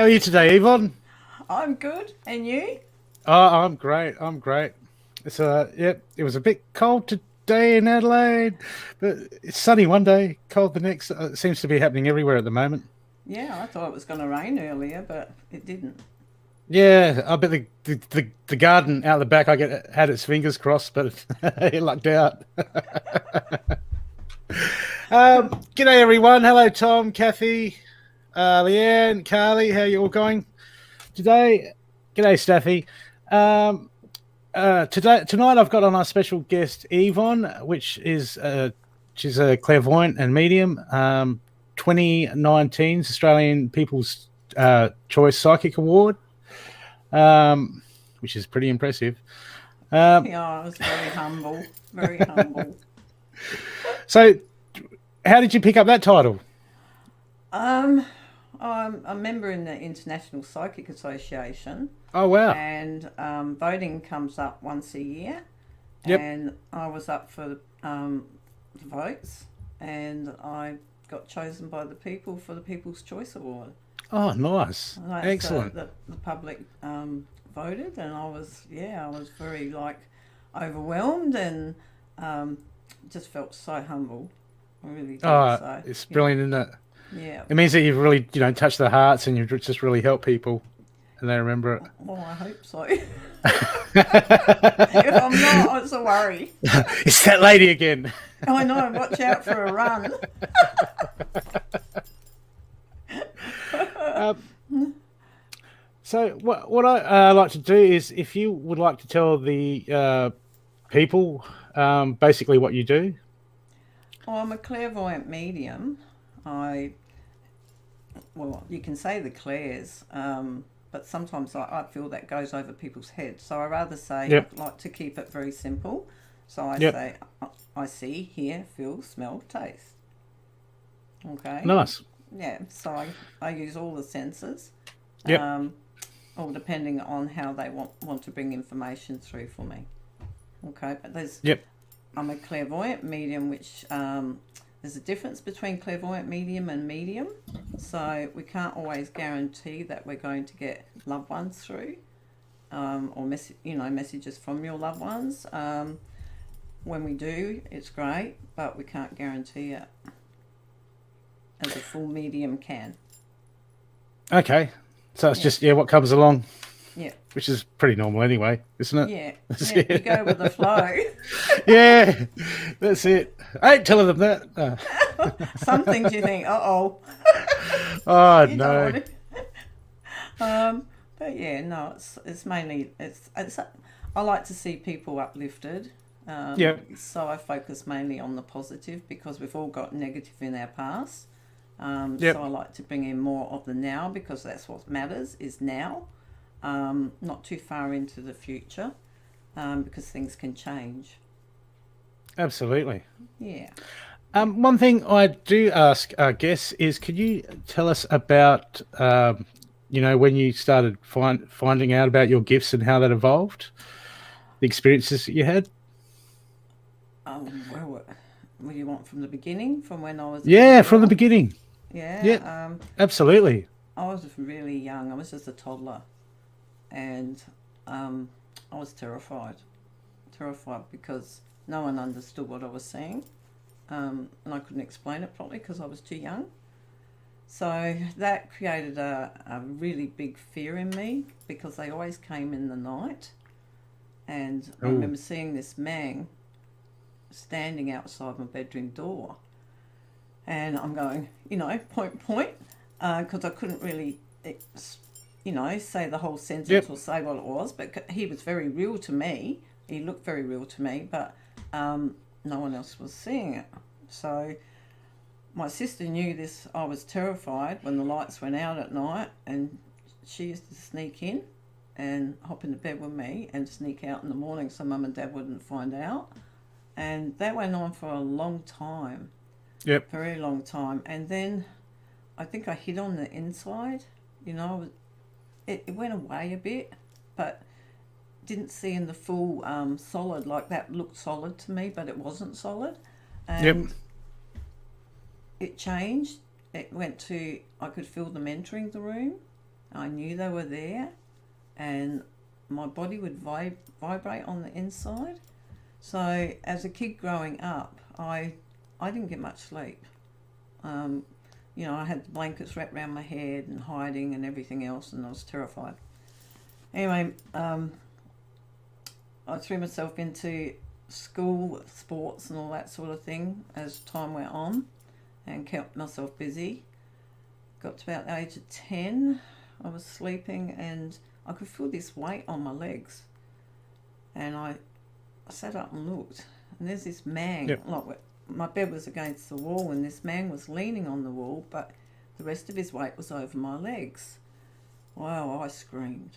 How are you today, Yvonne? I'm good. And you? Oh, I'm great. I'm great. It was a bit cold today in Adelaide, but it's sunny one day, cold the next. It seems to be happening everywhere at the moment. Yeah, I thought it was going to rain earlier, but it didn't. Yeah, I bet the garden out the back I get had its fingers crossed, but it lucked out. G'day everyone. Hello, Tom, Kathy, Leanne, Carly. How you all going today? G'day, Staffy. Um, tonight I've got on our special guest Yvonne, she's a clairvoyant and medium. 2019's Australian People's Choice Psychic Award, which is pretty impressive. Um, Yeah, I was very humble, very humble. so, how did you pick up that title? Um, I'm a member in the International Psychic Association, Oh wow! and voting comes up once a year, Yep. and I was up for the votes, and I got chosen by the people for the People's Choice Award. Oh, nice, And that's excellent. the public voted, and I was very like overwhelmed and um, just felt so humble. I really did. Oh, So it's yeah, brilliant, isn't it? yeah. It means that you've really, touched their hearts and you've just really helped people, and they remember it. Well, I hope so. If I'm not, it's a worry. It's that lady again. I know. Watch out for a run. Um, so what I like to do is, if you would like to tell the people basically what you do. Well, I'm a clairvoyant medium. I well, you can say the clairs, but sometimes I feel that goes over people's heads. So I rather say Yep. I like to keep it very simple. So I Yep. say I see, hear, feel, smell, taste. Okay. Nice. Yeah. So I use all the senses, Yep. um, all depending on how they want to bring information through for me. Okay. But Yep. I'm a clairvoyant medium, which there's a difference between clairvoyant medium and medium. So we can't always guarantee that we're going to get loved ones through, or messages from your loved ones. When we do, it's great, but we can't guarantee it as a full medium can. Okay. So it's Yeah, just what comes along, yeah, which is pretty normal anyway, isn't it? yeah, That's yeah. You go with it. the flow. Yeah, that's it. I ain't telling them that. Some things you think, oh, Oh you don't no. want to. But yeah, no, it's mainly it's I like to see people uplifted. Yep. So I focus mainly on the positive because we've all got negative in our past. So Yep. I like to bring in more of the now because that's what matters is now, not too far into the future, because things can change. Absolutely. Yeah. One thing I do ask our guests is, could you tell us about, when you started finding out about your gifts and how that evolved, the experiences that you had? What do you want from the beginning, from when I was a little Yeah, from the girl? beginning. Yeah, Yeah. absolutely. I was really young. I was just a toddler, and um, I was terrified because no one understood what I was saying, and I couldn't explain it properly because I was too young. So that created a really big fear in me because they always came in the night, and I Oh, remember seeing this man standing outside my bedroom door, and I'm going, point, because I couldn't really, say the whole sentence yep, or say what it was, but he was very real to me. He looked very real to me, but no one else was seeing it. So my sister knew this. I was terrified when the lights went out at night, and she used to sneak in and hop into bed with me and sneak out in the morning so mum and dad wouldn't find out. And that went on for a long time, yep, very long time. And then I think I hit on the inside. It went away a bit, but didn't see in the full solid. Like that looked solid to me, but it wasn't solid. yep, And it changed. It went to, I could feel them entering the room. I knew they were there, and my body would vibrate on the inside. So as a kid growing up, I didn't get much sleep. You know, I had the blankets wrapped around my head and hiding and everything else, and I was terrified. Anyway, I threw myself into school sports and all that sort of thing as time went on, and kept myself busy. Got to about the age of 10, I was sleeping and I could feel this weight on my legs. And I sat up and looked, and there's this man, like my bed was against the wall, and this man was leaning on the wall, but the rest of his weight was over my legs. Wow, I screamed.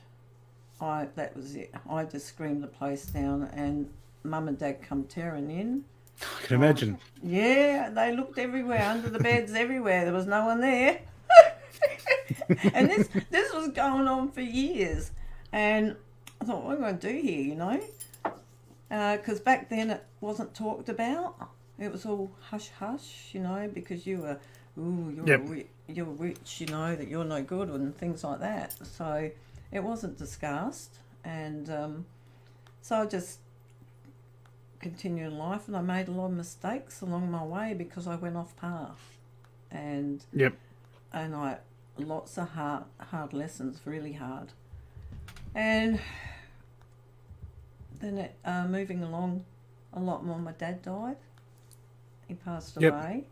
That was it. I just screamed the place down, and Mum and Dad come tearing in. I can imagine. Yeah, they looked everywhere, under the beds, everywhere. There was no one there. And this was going on for years. And I thought, what am I going to do here, you know? Because back then it wasn't talked about. It was all hush-hush, you know, because you were, you're rich, you know, that you're no good and things like that. So it wasn't discussed. And so I just continued in life, and I made a lot of mistakes along my way because I went off path. And I lots of hard lessons, really hard. And then moving along a lot more, my dad died. He passed away.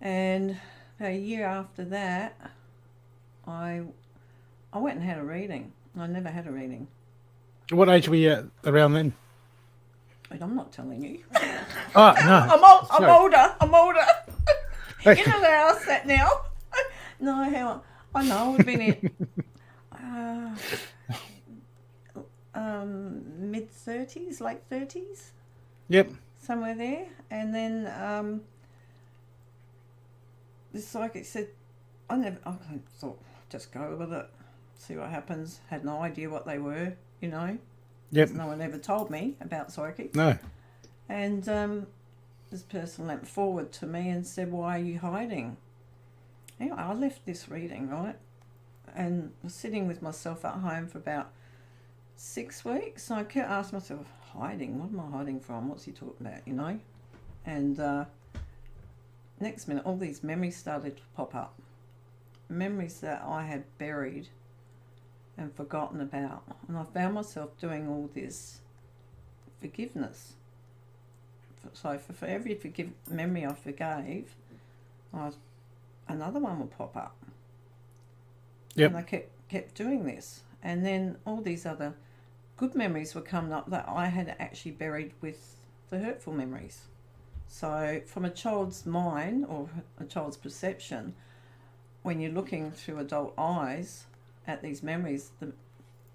And a year after that, I went and had a reading. I never had a reading. What age were you at around then? But I'm not telling you. Oh, no. I'm older. You know where I was at now? No, how I know we've been in mid-30s, late 30s. Yep. Somewhere there. And then the psychic said, I thought, just go with it, see what happens. Had no idea what they were, you know. Yep. No one ever told me about psychics. No. And this person leapt forward to me and said, why are you hiding? Anyway, I left this reading, right, and was sitting with myself at home for about 6 weeks. And I kept asking myself, hiding? What am I hiding from? What's he talking about, you know? And next minute, all these memories started to pop up. Memories that I had buried and forgotten about. And I found myself doing all this forgiveness. So for every memory I forgave, another one would pop up. Yep. And I kept doing this. And then all these other good memories were coming up that I had actually buried with the hurtful memories. So from a child's mind or a child's perception, when you're looking through adult eyes at these memories,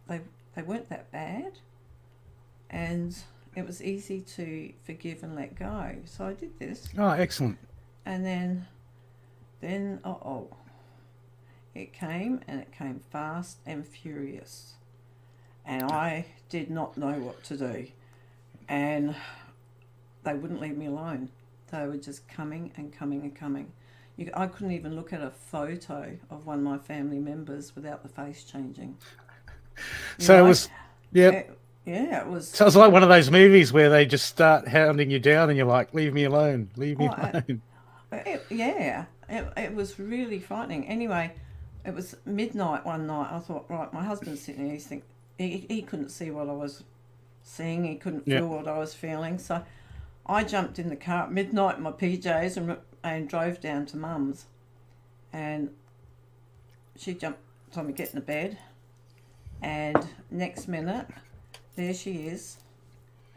they weren't that bad. And it was easy to forgive and let go. So I did this. Oh, excellent. And then it came, and it came fast and furious. And I did not know what to do. And they wouldn't leave me alone. They were just coming and coming and coming. I couldn't even look at a photo of one of my family members without the face changing. So it was, it was. So it was like one of those movies where they just start hounding you down, and you're like, "Leave me alone, leave me alone." It was really frightening. Anyway, it was midnight one night. I thought, right, my husband's sitting there. He couldn't see what I was seeing. He couldn't feel what I was feeling. So I jumped in the car at midnight in my PJs and drove down to Mum's. And she told me to get in the bed. And next minute, there she is,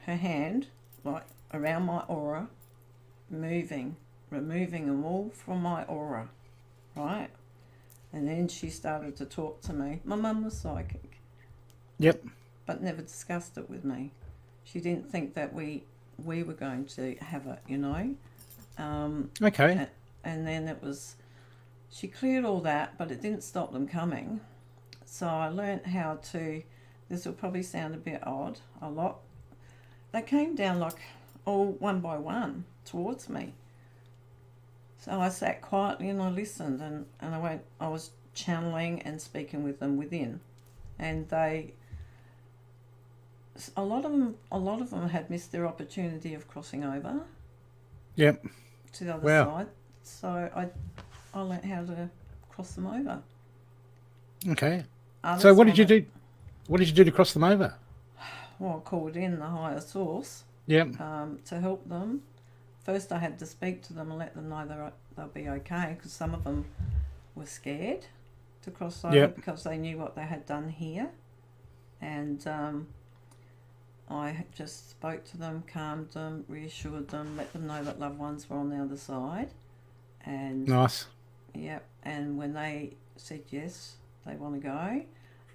her hand, like around my aura, removing them all from my aura, right? And then she started to talk to me. My mum was psychic. Yep. But never discussed it with me. She didn't think that we were going to have it, you know. Okay. And then she cleared all that, but it didn't stop them coming. So I learnt how to, this will probably sound a bit odd, a lot. They came down like all one by one towards me. So I sat quietly and I listened, and I was channeling and speaking with them within, and a lot of them had missed their opportunity of crossing over. Yep. To the other side, so I learnt how to cross them over. Okay. So what did you do? What did you do to cross them over? Well, I called in the higher source. Yep. To help them. First, I had to speak to them and let them know they'll be okay, because some of them were scared to cross over because they knew what they had done here, and I just spoke to them, calmed them, reassured them, let them know that loved ones were on the other side. And nice. Yep. And when they said yes, they want to go,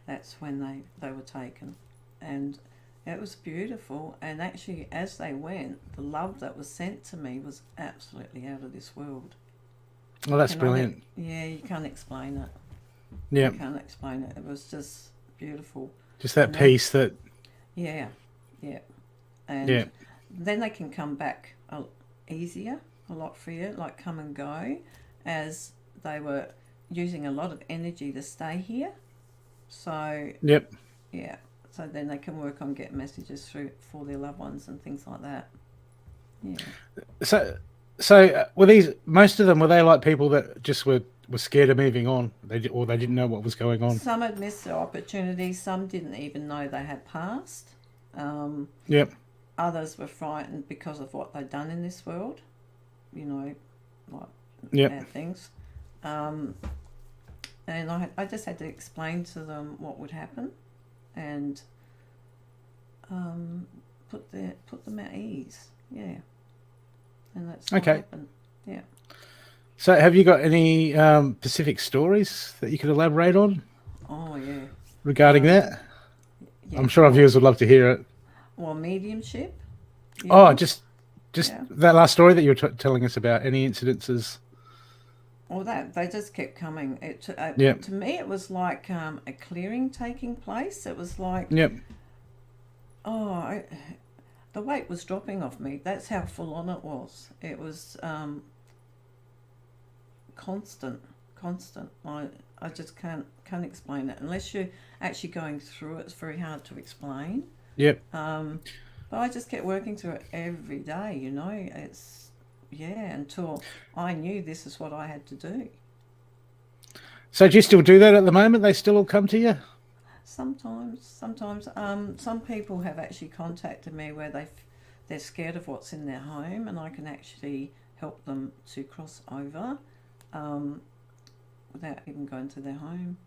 that's when they were taken. And it was beautiful. And actually, as they went, the love that was sent to me was absolutely out of this world. Well, that's brilliant. You can't explain it. Yeah. You can't explain it. It was just beautiful. Just that peace that... Yeah. Yeah. And then they can come back easier, a lot freer, like come and go, as they were using a lot of energy to stay here. So... Yep. Yeah. So then they can work on getting messages through for their loved ones and things like that. Yeah. So were these, most of them, were they like people that just were scared of moving on? They didn't know what was going on? Some had missed their opportunity. Some didn't even know they had passed. Yep. Others were frightened because of what they'd done in this world. You know, like bad things. And I just had to explain to them what would happen, and put them at ease. Yeah. And that's what happened. Yeah. So have you got any specific stories that you could elaborate on? Oh, yeah. Regarding that? Yeah, I'm sure our viewers would love to hear it. Well, mediumship. Oh, just that last story that you were telling us about. Any incidences? Well, they just kept coming. To me, it was like a clearing taking place. It was like... Yep. Oh, the weight was dropping off me. That's how full on it was. It was constant. I just can't explain it unless you're actually going through it. It's very hard to explain. Yep. But I just kept working through it every day. You know, until I knew this is what I had to do. So do you still do that at the moment? They still all come to you? Sometimes. Some people have actually contacted me where they're scared of what's in their home, and I can actually help them to cross over without even going to their home.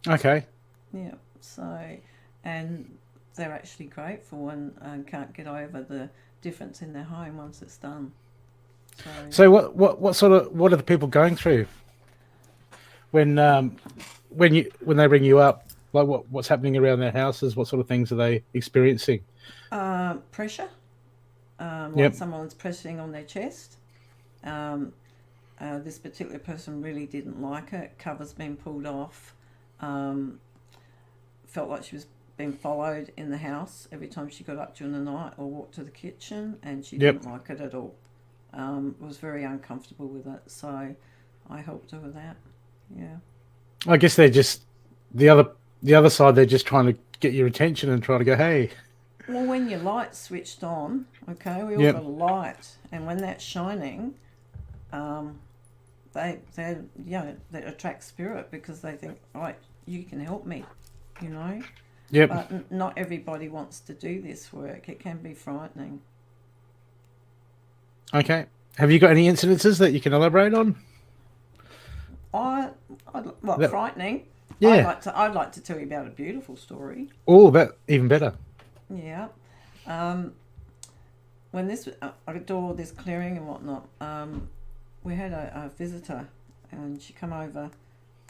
Okay. Yeah. So, and they're actually grateful and can't get over the difference in their home once it's done. So what are the people going through when they ring you up? Like what's happening around their houses? What sort of things are they experiencing? Pressure. Like someone's pressing on their chest. This particular person really didn't like it. Covers being pulled off. Felt like she was being followed in the house every time she got up during the night or walked to the kitchen, and she didn't like it at all. Was very uncomfortable with it, so I helped her with that. Yeah. I guess they're just the other side. They're just trying to get your attention and try to go, hey. Well, when your light's switched on, okay, we all got a light, and when that's shining, they attract spirit because they think, right, you can help me, you know. Yep. But not everybody wants to do this work. It can be frightening. Okay. Have you got any incidences that you can elaborate on? Frightening? Yeah. I'd like to tell you about a beautiful story. Oh, that even better. Yeah. When I do all this clearing and whatnot, we had a visitor, and she come over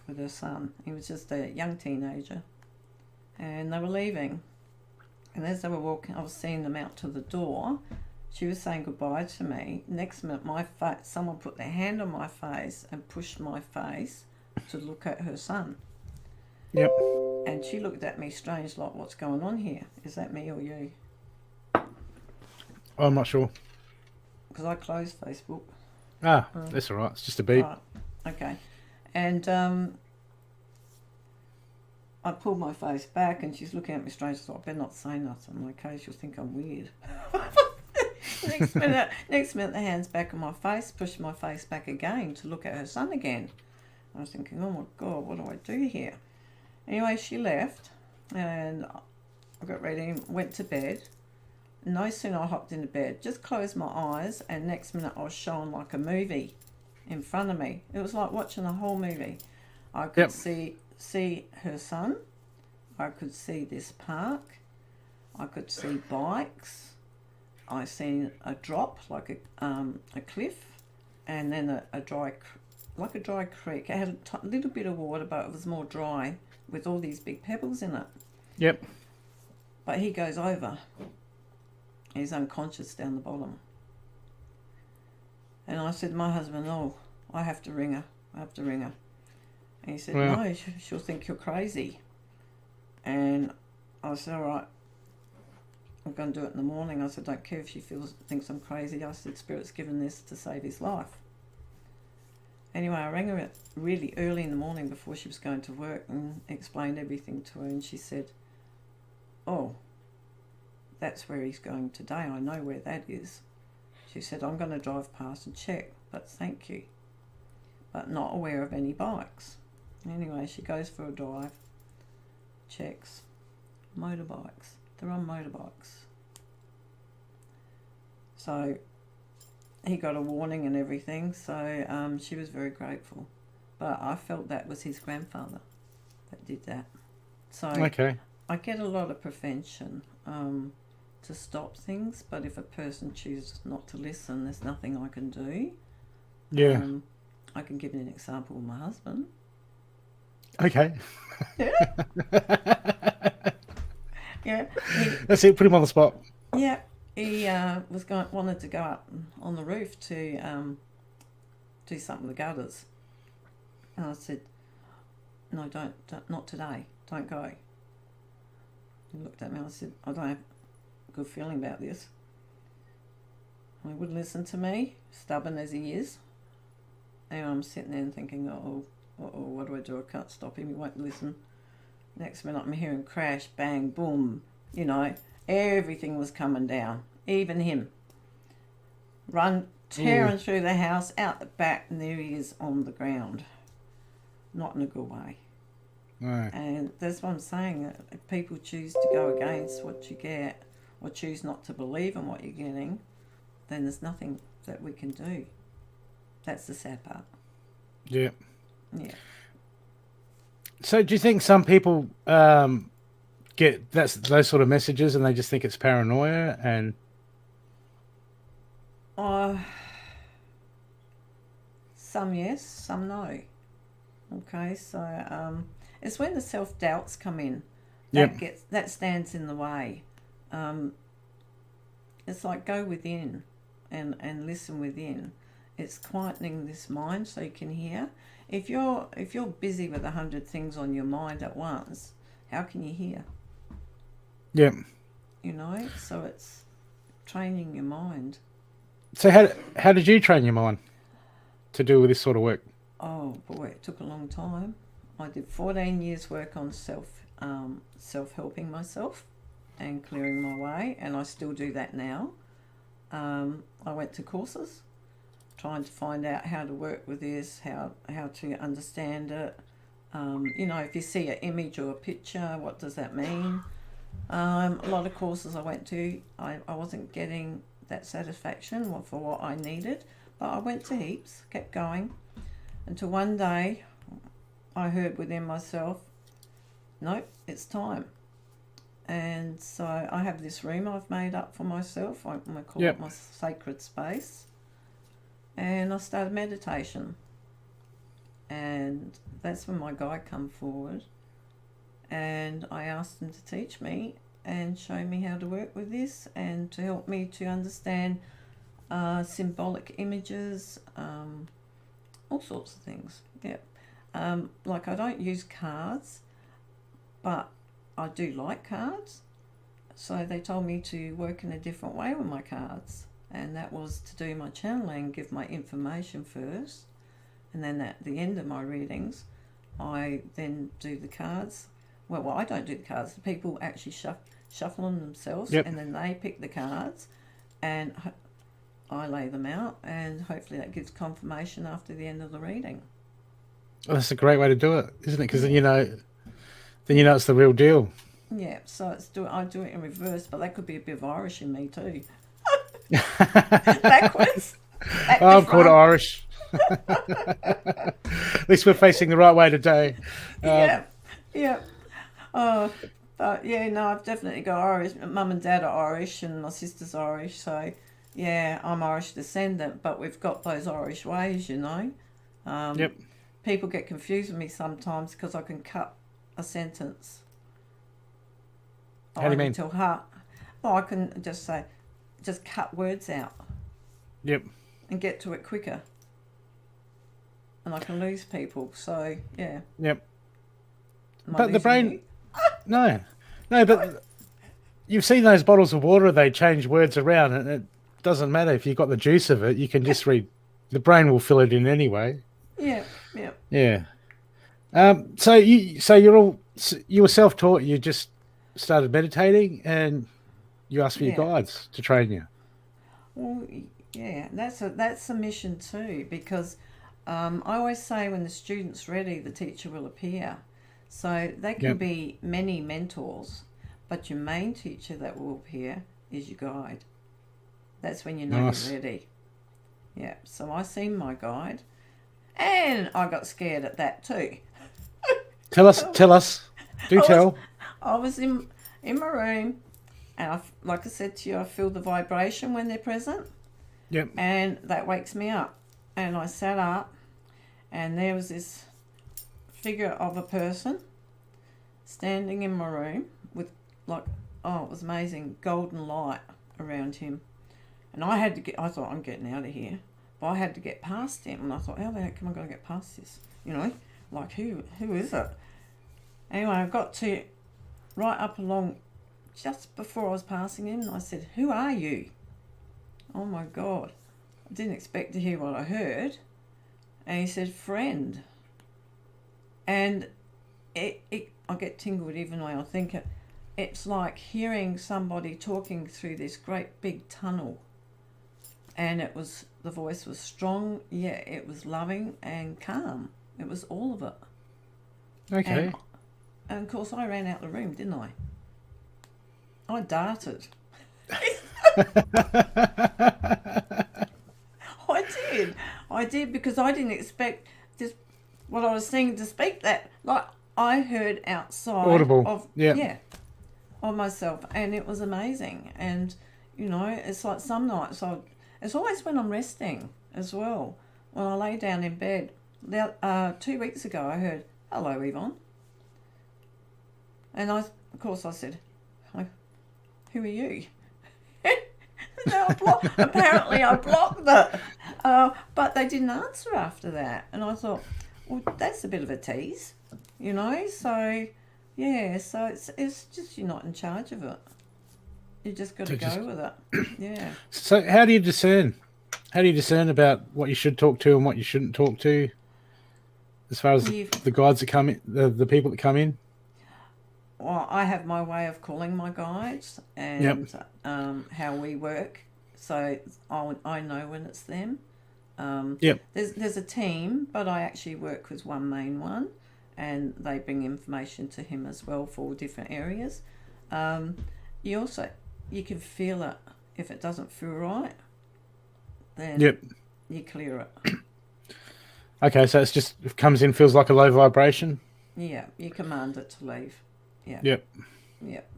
with her son. He was just a young teenager, and they were leaving. And as they were walking, I was seeing them out to the door. She was saying goodbye to me. Next minute, someone put their hand on my face and pushed my face to look at her son. Yep. And she looked at me strange, like, what's going on here? Is that me or you? I'm not sure. Because I closed Facebook. That's all right. It's just a beep. Right. Okay. And I pulled my face back, and she's looking at me strange. So I better not say nothing, okay? She'll think I'm weird. next minute, the hand's back on my face, pushed my face back again to look at her son again. I was thinking, oh my God, what do I do here? Anyway, she left, and I got ready, went to bed. No sooner I hopped into bed, just closed my eyes, and next minute I was shown like a movie in front of me. It was like watching a whole movie. I could see her son. I could see this park. I could see bikes. I seen a drop, like a cliff, and then a dry creek. It had a little bit of water, but it was more dry with all these big pebbles in it. Yep. But he goes over. He's unconscious down the bottom. And I said to my husband, oh, I have to ring her. And he said, no, she'll think you're crazy. And I said, all right, I'm going to do it in the morning. I said, don't care if she thinks I'm crazy. I said, Spirit's given this to save his life. Anyway, I rang her really early in the morning before she was going to work and explained everything to her. And she said, oh, that's where he's going today. I know where that is. She said, I'm going to drive past and check, but thank you. But not aware of any bikes. Anyway, she goes for a drive, checks, motorbikes. They're on motorbikes. So he got a warning and everything, so she was very grateful. But I felt that was his grandfather that did that. So Okay. I get a lot of prevention to stop things, but if a person chooses not to listen, there's nothing I can do. Yeah. I can give you an example with my husband. Okay. Yeah. Yeah. That's it. Put him on the spot. Yeah. He wanted to go up on the roof to do something with the gutters. And I said, no, don't not today. Don't go. He looked at me and I said, I don't have a good feeling about this. And he wouldn't listen to me, stubborn as he is. And I'm sitting there and thinking, what do I do? I can't stop him. He won't listen. Next minute I'm hearing crash, bang, boom. You know, everything was coming down. Even him. Tearing through the house, out the back, and there he is on the ground. Not in a good way. Right. And that's what I'm saying. If people choose to go against what you get, or choose not to believe in what you're getting, then there's nothing that we can do. That's the sad part. Yeah. Yeah. So do you think some people get those sort of messages and they just think it's paranoia and... Some yes, some no. Okay, so it's when the self-doubts come in. That stands in the way. It's like go within and listen within. It's quietening this mind so you can hear. If you're busy with 100 things on your mind at once, how can you hear? Yeah. You know, so it's training your mind. So how did you train your mind to do with this sort of work? Oh boy, it took a long time. I did 14 years work on self-helping myself and clearing my way, and I still do that now. I went to courses trying to find out how to work with this, how to understand it. You know, if you see an image or a picture, what does that mean? A lot of courses I went to, I wasn't getting that satisfaction for what I needed, but I went to heaps, kept going, until one day I heard within myself, nope, it's time. And so I have this room I've made up for myself. I'm going to call it my sacred space. And I started meditation. And that's when my guide come forward. And I asked him to teach me and show me how to work with this and to help me to understand symbolic images, all sorts of things. Yeah. Like I don't use cards, but I do like cards. So they told me to work in a different way with my cards. And that was to do my channeling, give my information first, And then at the end of my readings, I then do the cards. Well, I don't do the cards. The people actually shuffle them themselves, Yep. and then they pick the cards, and I lay them out, and hopefully that gives confirmation after the end of the reading. Well, that's a great way to do it, isn't it? Because then you know it's the real deal. Yeah, so I do it in reverse, but that could be a bit of Irish in me too. Backwards. Oh, I'm called Irish. At least we're facing the right way today. Yeah, yeah. But yeah, no, I've definitely got Irish. Mum and Dad are Irish, and my sister's Irish. So yeah, I'm Irish descendant, but we've got those Irish ways, you know. Yep. People get confused with me sometimes because I can cut a sentence. How do you mean? Well, I can just cut words out. Yep. And get to it quicker. And I can lose people. So yeah. Yep. Am I But the losing brain, you? no, but you've seen those bottles of water. They change words around, and it doesn't matter if you've got the juice of it. You can just read. The brain will fill it in anyway. Yeah, yeah. Yeah. So you were self-taught. You just started meditating, and you asked for your guides to train you. Well, yeah, that's a mission too, because I always say when the student's ready, the teacher will appear. So there can be many mentors, but your main teacher that will appear is your guide. That's when you know you're ready. Yeah, so I seen my guide, and I got scared at that too. Tell us. Tell. I was in my room, and like I said to you, I feel the vibration when they're present. Yep. And that wakes me up. And I sat up, and there was this figure of a person standing in my room with it was amazing, golden light around him. And I thought, I'm getting out of here. But I had to get past him, and I thought, how the heck am I going to get past this? You know, like who is it? Anyway, I got to right up along just before I was passing him, and I said, who are you? Oh my God. I didn't expect to hear what I heard. And he said, friend. And I get tingled even when I think it. It's like hearing somebody talking through this great big tunnel. And the voice was strong, it was loving and calm. It was all of it. Okay. And of course I ran out the room, didn't I? I darted. I did because I didn't expect just what I was saying to speak that. Like I heard outside audible of myself, and it was amazing. And you know, it's like some nights it's always when I'm resting as well. When I lay down in bed, 2 weeks ago I heard, hello Yvonne. And of course I said, who are you? No, apparently I blocked it. But they didn't answer after that. And I thought, well, that's a bit of a tease, you know? So, yeah, so it's just you're not in charge of it. You just got to go with it. Yeah. So how do you discern? How do you discern about what you should talk to and what you shouldn't talk to as far as the guides that come in, the people that come in? Well, I have my way of calling my guides and how we work. So I know when it's them. There's a team, but I actually work with one main one, and they bring information to him as well for different areas. You can feel it. If it doesn't feel right, then you clear it. Okay, so it's just, it comes in, feels like a low vibration? Yeah, you command it to leave. Yeah. Yep.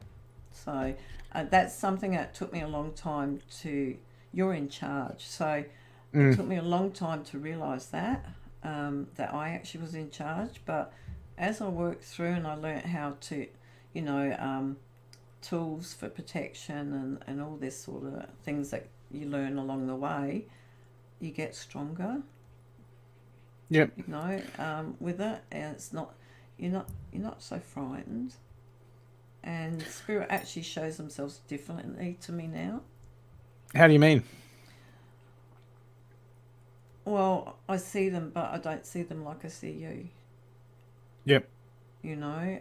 So that's something that took me a long time to... You're in charge. So it took me a long time to realise that I actually was in charge. But as I worked through and I learnt how to, tools for protection and all this sort of things that you learn along the way, you get stronger. Yep. With it, and it's not... You're not so frightened. And spirit actually shows themselves differently to me now. How do you mean? Well, I see them, but I don't see them like I see you. Yep. You know,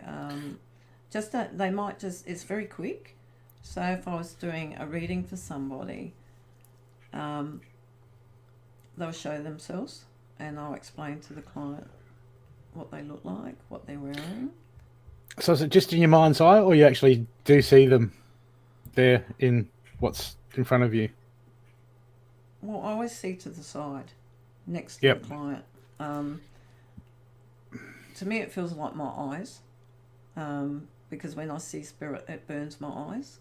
just that they might just. It's very quick. So if I was doing a reading for somebody, um, they'll show themselves, and I'll explain to the client what they look like, what they're wearing. So is it just in your mind's eye, or you actually do see them there in what's in front of you? Well, I always see to the side, next to the Yep. client. Um, to me, it feels like my eyes, because when I see spirit, it burns my eyes.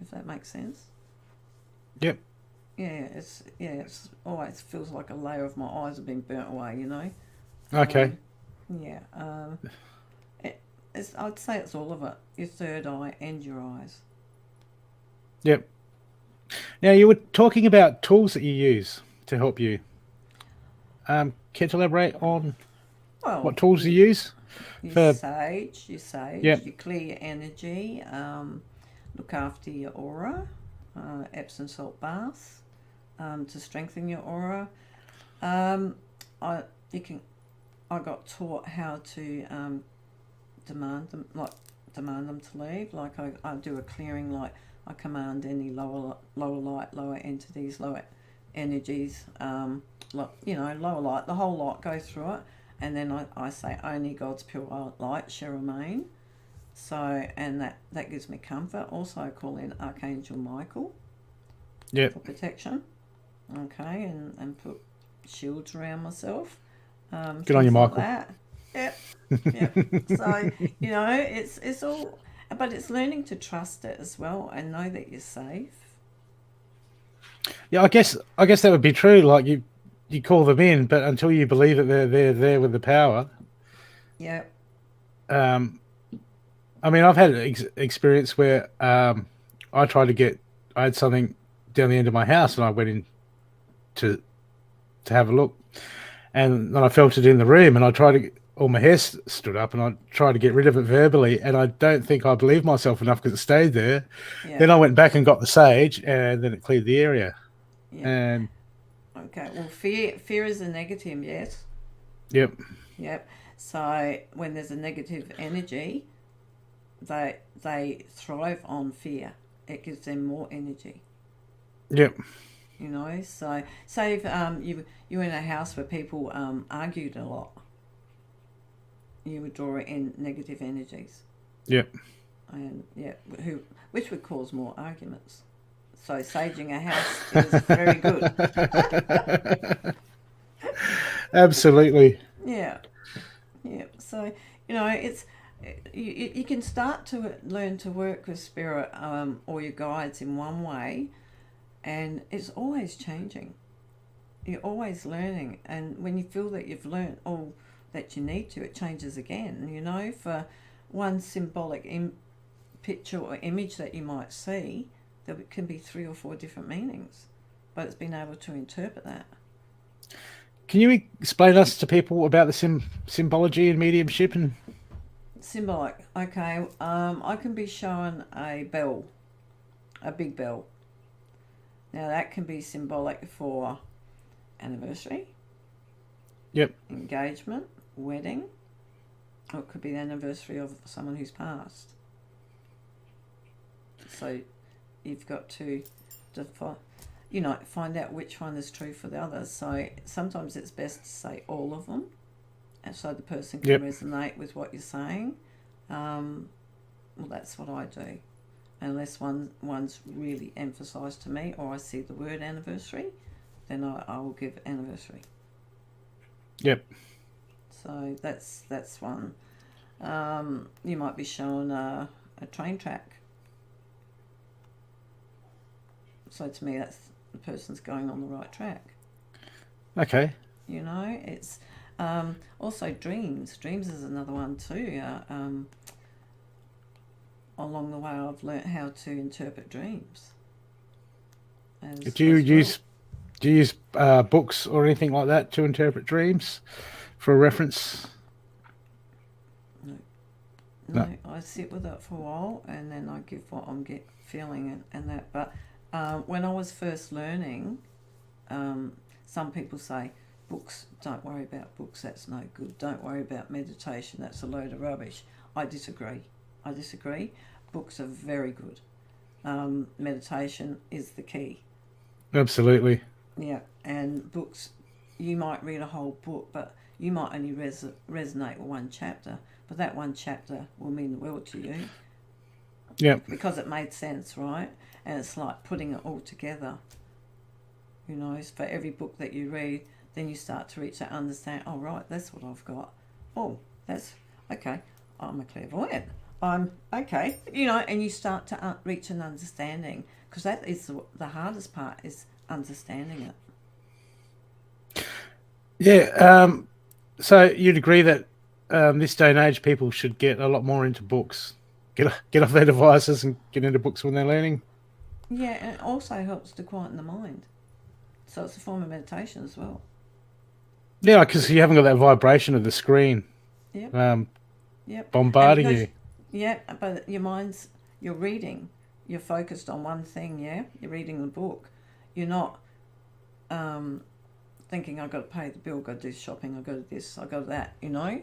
If that makes sense. Yep. It's always feels like a layer of my eyes have been burnt away. You know. Okay. Yeah. I'd say it's all of it. Your third eye and your eyes. Yep. Now you were talking about tools that you use to help you. Can you elaborate on Well, what tools you use you for? sage, you sage, Yep. you clear your energy, look after your aura, Epsom salt baths, to strengthen your aura. Um, I you can I got taught how to demand them to leave. Like I do a clearing, like I command any lower light, lower entities, lower energies, lower light, the whole lot go through it, and then I say only God's pure light shall remain. So, and that gives me comfort. Also, I call in Archangel Michael Yep. for protection. Okay, and put shields around myself. Good on you, Things like Michael. that. Yep, yep. So it's all, but it's learning to trust it as well and know that you're safe. Yeah, I guess that would be true. Like you call them in, but until you believe that they're there with the power. Yep. Um, I mean, I've had experience where I tried to get. I had something down the end of my house, and I went in to have a look, and then I felt it in the room, and I tried to. All my hair stood up, and I tried to get rid of it verbally, and I don't think I believed myself enough because it stayed there. Yeah. Then I went back and got the sage, and then it cleared the area. Yeah. And Okay. Well, fear is a negative. Yes. yep, Yep. So when there's a negative energy, they thrive on fear. It gives them more energy. yep, So say if you're in a house where people argued a lot, you would draw in negative energies, yep. and which would cause more arguments. So saging a house is very good. Absolutely. Yeah, yeah. So it's you can start to learn to work with spirit, or your guides in one way, and it's always changing. You're always learning, and when you feel that you've learned all that you need to, it changes again. For one symbolic picture or image that you might see, there can be 3 or 4 different meanings, but it's been able to interpret that. Can you explain us to people about the symbology and mediumship? And Symbolic. Okay. I can be shown a bell, a big bell. Now that can be symbolic for anniversary, yep, engagement, wedding, or it could be the anniversary of someone who's passed. So you've got to find out which one is true for the others. So sometimes it's best to say all of them, and so the person can resonate with what you're saying. Well, that's what I do. Unless one's really emphasised to me, or I see the word anniversary, then I will give anniversary. Yep. So that's one. You might be shown a train track. So to me, that's the person's going on the right track. Okay. It's also dreams. Dreams is another one too. Along the way, I've learnt how to interpret dreams. Do you use books or anything like that to interpret dreams for a reference? No, I sit with it for a while, and then I give what I'm feeling and that. But when I was first learning, some people say, books, don't worry about books, that's no good. Don't worry about meditation, that's a load of rubbish. I disagree. Books are very good. Meditation is the key. Absolutely. Yeah, and books, you might read a whole book, but you might only resonate with one chapter, but that one chapter will mean the world to you. Yeah. Because it made sense, right? And it's like putting it all together. You know, for every book that you read, then you start to reach that understand. Oh, right, that's what I've got. Oh, that's okay. I'm a clairvoyant. I'm okay. You know, and you start to reach an understanding, because that is the hardest part, is understanding it. Yeah. So you'd agree that this day and age, people should get a lot more into books, get off their devices and get into books when they're learning. Yeah, and it also helps to quieten the mind. So it's a form of meditation as well. Yeah, because you haven't got that vibration of the screen Yep. Yep. bombarding you. Yeah, but you're reading. You're focused on one thing, yeah? You're reading the book. You're not thinking, I've got to pay the bill, I've got to do shopping, I've got to do this, I've got to that, you know?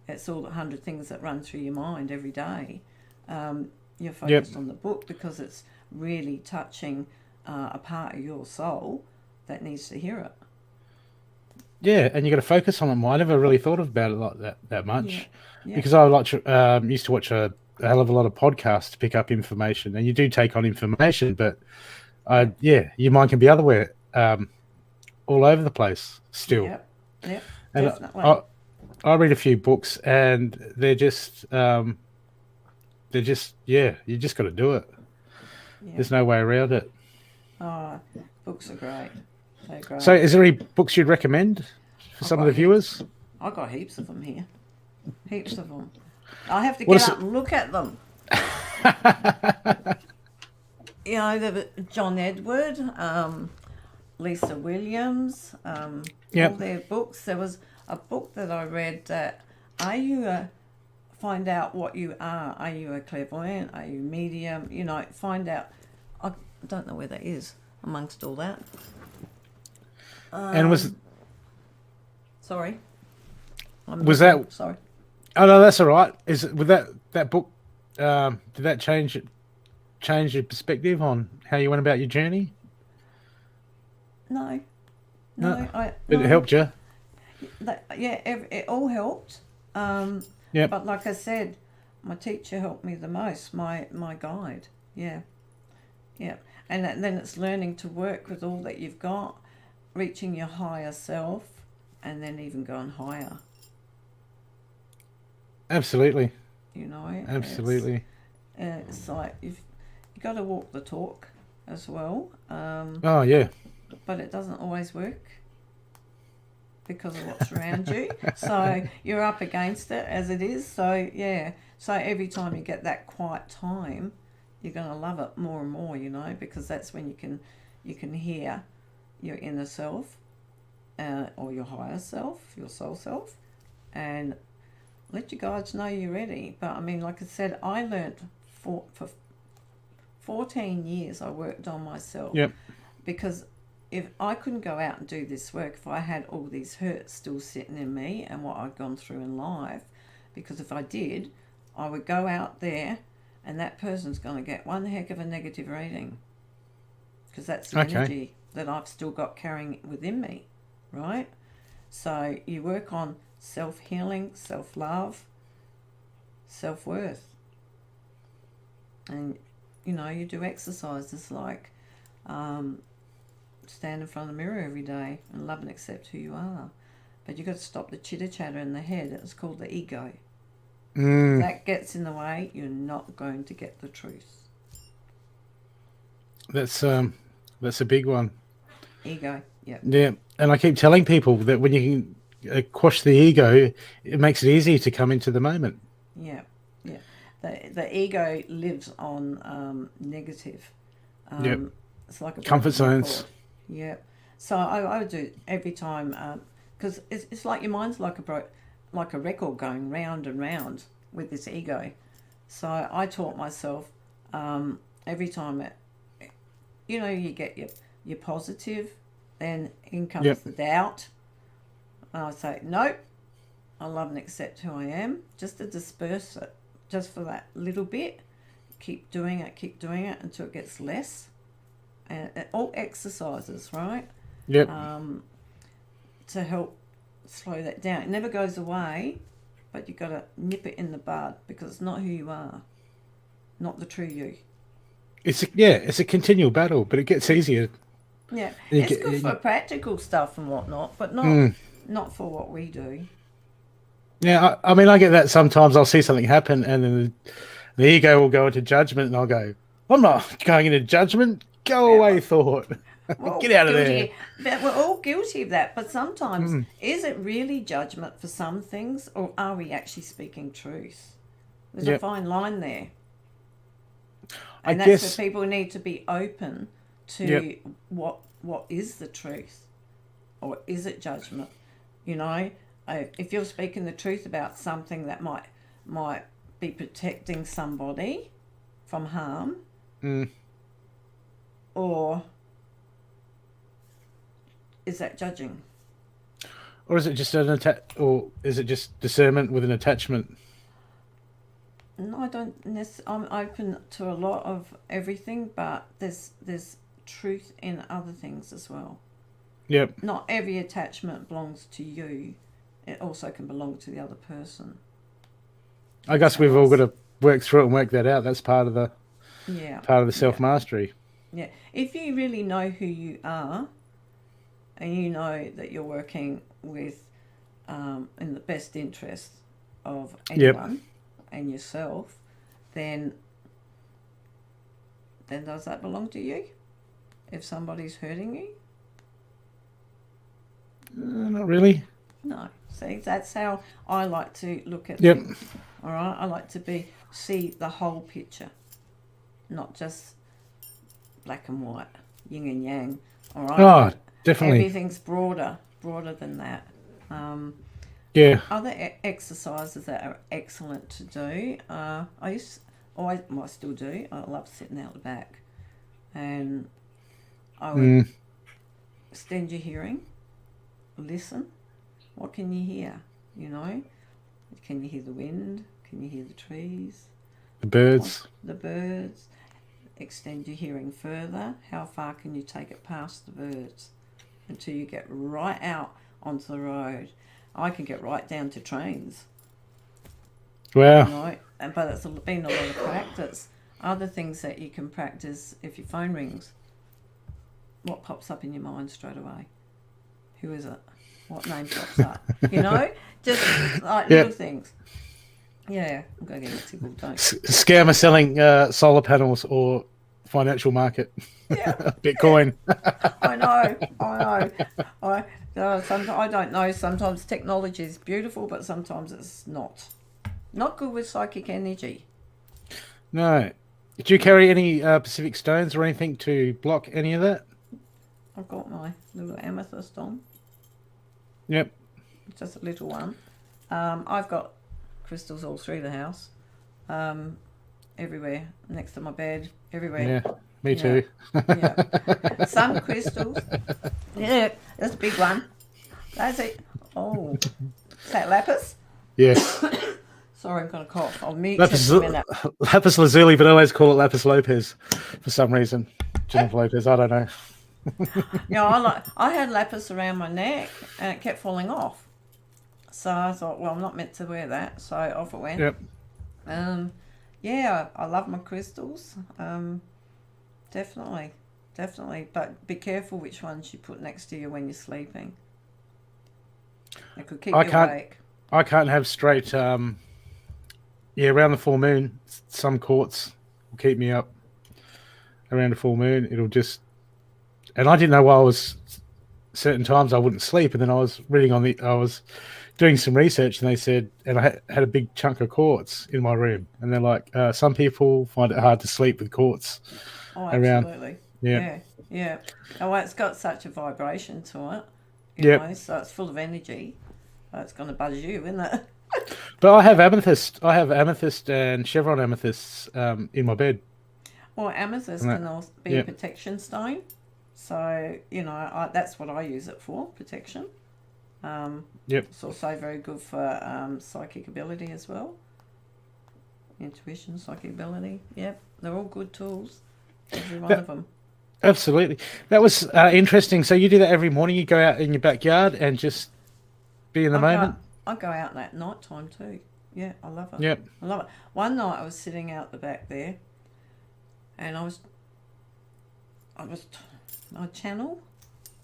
It's all the 100 things that run through your mind every day. You're focused on the book because it's really touching a part of your soul that needs to hear it. Yeah, and you got to focus on it more. I never really thought about it like that much, Yeah. because I used to watch a hell of a lot of podcasts to pick up information, and you do take on information, but your mind can be otherwhere, all over the place still. Yep, and definitely. I read a few books, and they're just you just got to do it. Yeah. There's no way around it. Oh, books are great. They're great. So, is there any books you'd recommend for some of the viewers? I've got heaps of them here. Heaps of them. I have to get up and look at them. You know, John Edward, Lisa Williams, all their books. There was a book that I read that, find out what you are. Are you a clairvoyant? Are you medium? You know, find out. I don't know where that is amongst all that. And sorry. Sorry. Oh no, that's all right. With that book? Did that change your perspective on how you went about your journey? No. It helped you. It all helped. But like I said, my teacher helped me the most. My guide. Yeah. And then it's learning to work with all that you've got, reaching your higher self, and then even going higher. Absolutely. You know. Absolutely. It's like you got to walk the talk as well. Oh yeah. But it doesn't always work because of what's around you. So you're up against it as it is. So yeah. So every time you get that quiet time, you're going to love it more and more, you know, because that's when you can hear your inner self, or your higher self, your soul self, and let your guides know you're ready. But I mean, like I said, I learnt for 14 years I worked on myself. Yep. Because if I couldn't go out and do this work, if I had all these hurts still sitting in me and what I'd gone through in life, because if I did, I would go out there and that person's going to get one heck of a negative rating, because that's the energy that I've still got carrying within me, right? So you work on self-healing, self-love, self-worth. And, you know, you do exercises like stand in front of the mirror every day and love and accept who you are. But you've got to stop the chitter-chatter in the head. It's called the ego. If that gets in the way, you're not going to get the truth. That's a big one. Ego, yeah. Yeah, and I keep telling people that when you can quash the ego, it makes it easier to come into the moment. Yeah. The ego lives on negative. It's like a comfort zones. Yeah. So I would do every time, because it's like your mind's like a record going round and round with this ego. So I taught myself every time you get your positive then in comes Yep. the doubt. And I say, nope, I love and accept who I am, just to disperse it, just for that little bit. Keep doing it until it gets less. And all exercises, right? Yep. To help slow that down. It never goes away, but you've got to nip it in the bud, because it's not who you are, not the true you. It's a continual battle, but it gets easier. Yeah, it's good for practical stuff and whatnot, but not for what we do. Yeah, I mean, I get that sometimes. I'll see something happen, and then the ego will go into judgment, and I'll go, I'm not going into judgment. Go away, thought. Get out of there. But we're all guilty of that. But sometimes, is it really judgment for some things, or are we actually speaking truth? There's a fine line there. And that's where people need to be open to what is the truth, or is it judgment? You know, if you're speaking the truth about something that might be protecting somebody from harm, or is that judging? Or is it just or is it just discernment with an attachment? No, I don't. I'm open to a lot of everything, but there's truth in other things as well. Yep. Not every attachment belongs to you. It also can belong to the other person. I guess we've all got to work through it and work that out. That's part of the self-mastery. Yeah. If you really know who you are, and you know that you're working with in the best interest of anyone and yourself, then does that belong to you? If somebody's hurting you? Not really. No. See, that's how I like to look at things. All right? I like to see the whole picture, not just black and white, yin and yang. All right? Oh, definitely. Everything's broader than that. Other exercises that are excellent to do. I still do. I love sitting out the back, and I would extend your hearing. Listen. What can you hear? You know, can you hear the wind? Can you hear the trees? The birds. The birds. Extend your hearing further. How far can you take it past the birds until you get right out onto the road? I can get right down to trains. Wow. You know? But it's been a lot of practice. Other things that you can practice if your phone rings. What pops up in your mind straight away? Who is it? What name pops up? You know? Just like little things. Yeah, I'm going to get a tickle, don't Scammer selling solar panels or financial market. Yeah. Bitcoin. I know. Sometimes I don't know. Sometimes technology is beautiful, but sometimes it's not. Not good with psychic energy. No. Do you carry any Pacific stones or anything to block any of that? I've got my little amethyst on. Yep. Just a little one. I've got crystals all through the house. Everywhere. Next to my bed. Everywhere. Yeah. Me too. Yeah. Some crystals. Yeah, that's a big one. That's it. Oh. Is that lapis? Yes. Sorry, I'm going to cough. I'll mute you in a minute. Lapis lazuli, but I always call it lapis Lopez for some reason. Jennifer Lopez, I don't know. Yeah, I had lapis around my neck and it kept falling off. So I thought, well, I'm not meant to wear that. So off it went. Yep. Yeah, I love my crystals. Definitely. But be careful which ones you put next to you when you're sleeping. It could keep you awake. I can't have straight, around the full moon, some quartz will keep me up. Around the full moon, it'll just... And I didn't know why certain times I wouldn't sleep, and then I was doing some research, and they said, and I had a big chunk of quartz in my room, and they're like, some people find it hard to sleep with quartz absolutely. around. Yeah. Oh, well, it's got such a vibration to it. Yeah. So it's full of energy. It's going to buzz you, isn't it? But I have amethyst. I have amethyst and chevron amethysts in my bed. Well, amethyst can also be a protection stone. So, you know, that's what I use it for, protection. Yep. It's also very good for psychic ability as well. Intuition, psychic ability. Yep, they're all good tools. Every one of them. Absolutely. That was interesting. So you do that every morning? You go out in your backyard and just be in the moment? I go out at night time too. Yeah, I love it. Yep. I love it. One night I was sitting out the back there, and I channel,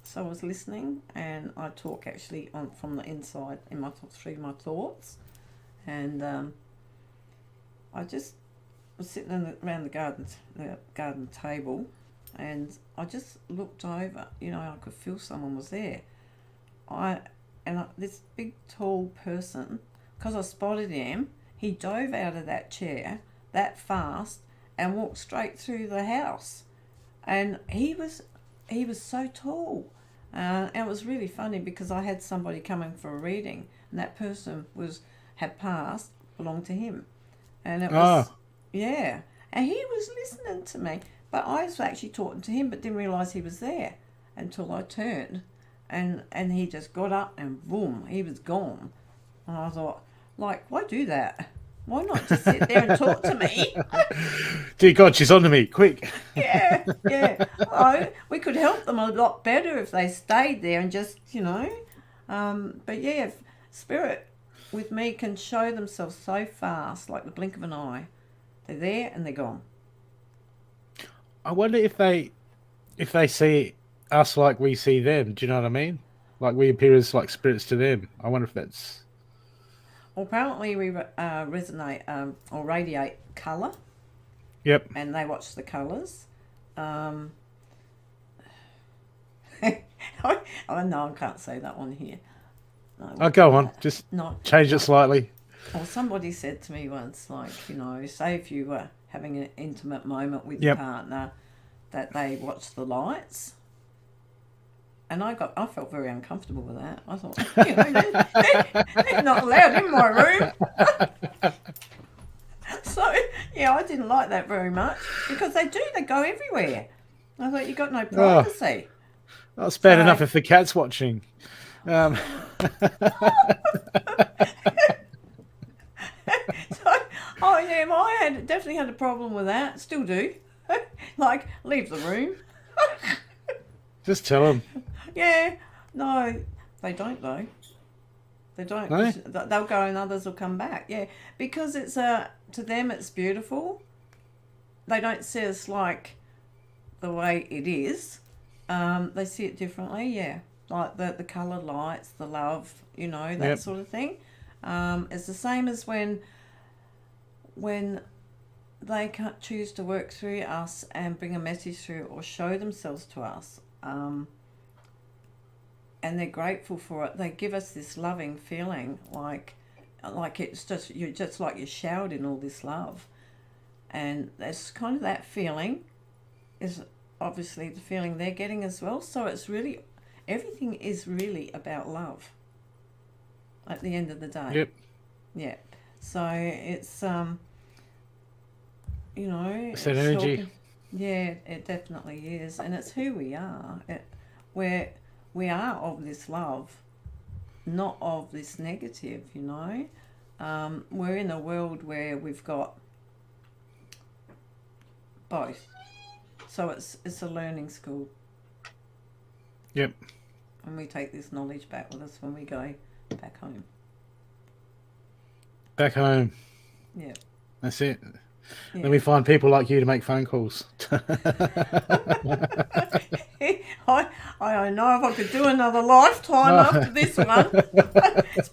so I was listening, and I talk actually from the inside through my thoughts, and I just was sitting around the garden table, and I just looked over. You know, I could feel someone was there. This big tall person, because I spotted him, he dove out of that chair that fast and walked straight through the house, and he was so tall, and it was really funny because I had somebody coming for a reading, and that person had passed, belonged to him, and it was yeah, and he was listening to me, but I was actually talking to him, but didn't realise he was there until I turned, and he just got up and boom, he was gone, and I thought, like, why do that? Why not just sit there and talk to me? Dear God, she's on to me, quick. Yeah. Oh, we could help them a lot better if they stayed there and just, you know. But yeah, spirit with me can show themselves so fast, like the blink of an eye. They're there and they're gone. I wonder if they see us like we see them. Do you know what I mean? Like we appear as like spirits to them. I wonder if that's... Well, apparently we resonate or radiate colour. Yep. And they watch the colours. Oh no, I can't say that one here. No, Go on. Just change it slightly. Well, somebody said to me once, like, you know, say if you were having an intimate moment with your partner, that they watch the lights. And I felt very uncomfortable with that. I thought, you know, they're not allowed in my room. So, yeah, I didn't like that very much because they go everywhere. I thought, you've got no privacy. That's bad enough if the cat's watching. So, I definitely had a problem with that. Still do. Like, leave the room. Just tell them. Yeah. No, they don't though. They don't. No? They'll go and others will come back. Yeah, because it's to them it's beautiful. They don't see us like the way it is. They see it differently. Yeah, like the coloured lights, the love, you know, that sort of thing. It's the same as when they can't choose to work through us and bring a message through or show themselves to us. And they're grateful for it. They give us this loving feeling, like it's just you're showered in all this love, and that's kind of that feeling is obviously the feeling they're getting as well. So it's really everything is really about love. At the end of the day. Yep. Yeah. So it's you know, it's that energy. Yeah, it definitely is, and it's who we are. We are of this love, not of this negative, you know. We're in a world where we've got both. So it's a learning school. Yep. And we take this knowledge back with us when we go back home. Back home. Yeah. That's it. Yeah. Then we find people like you to make phone calls. I don't know if I could do another lifetime after this one. It's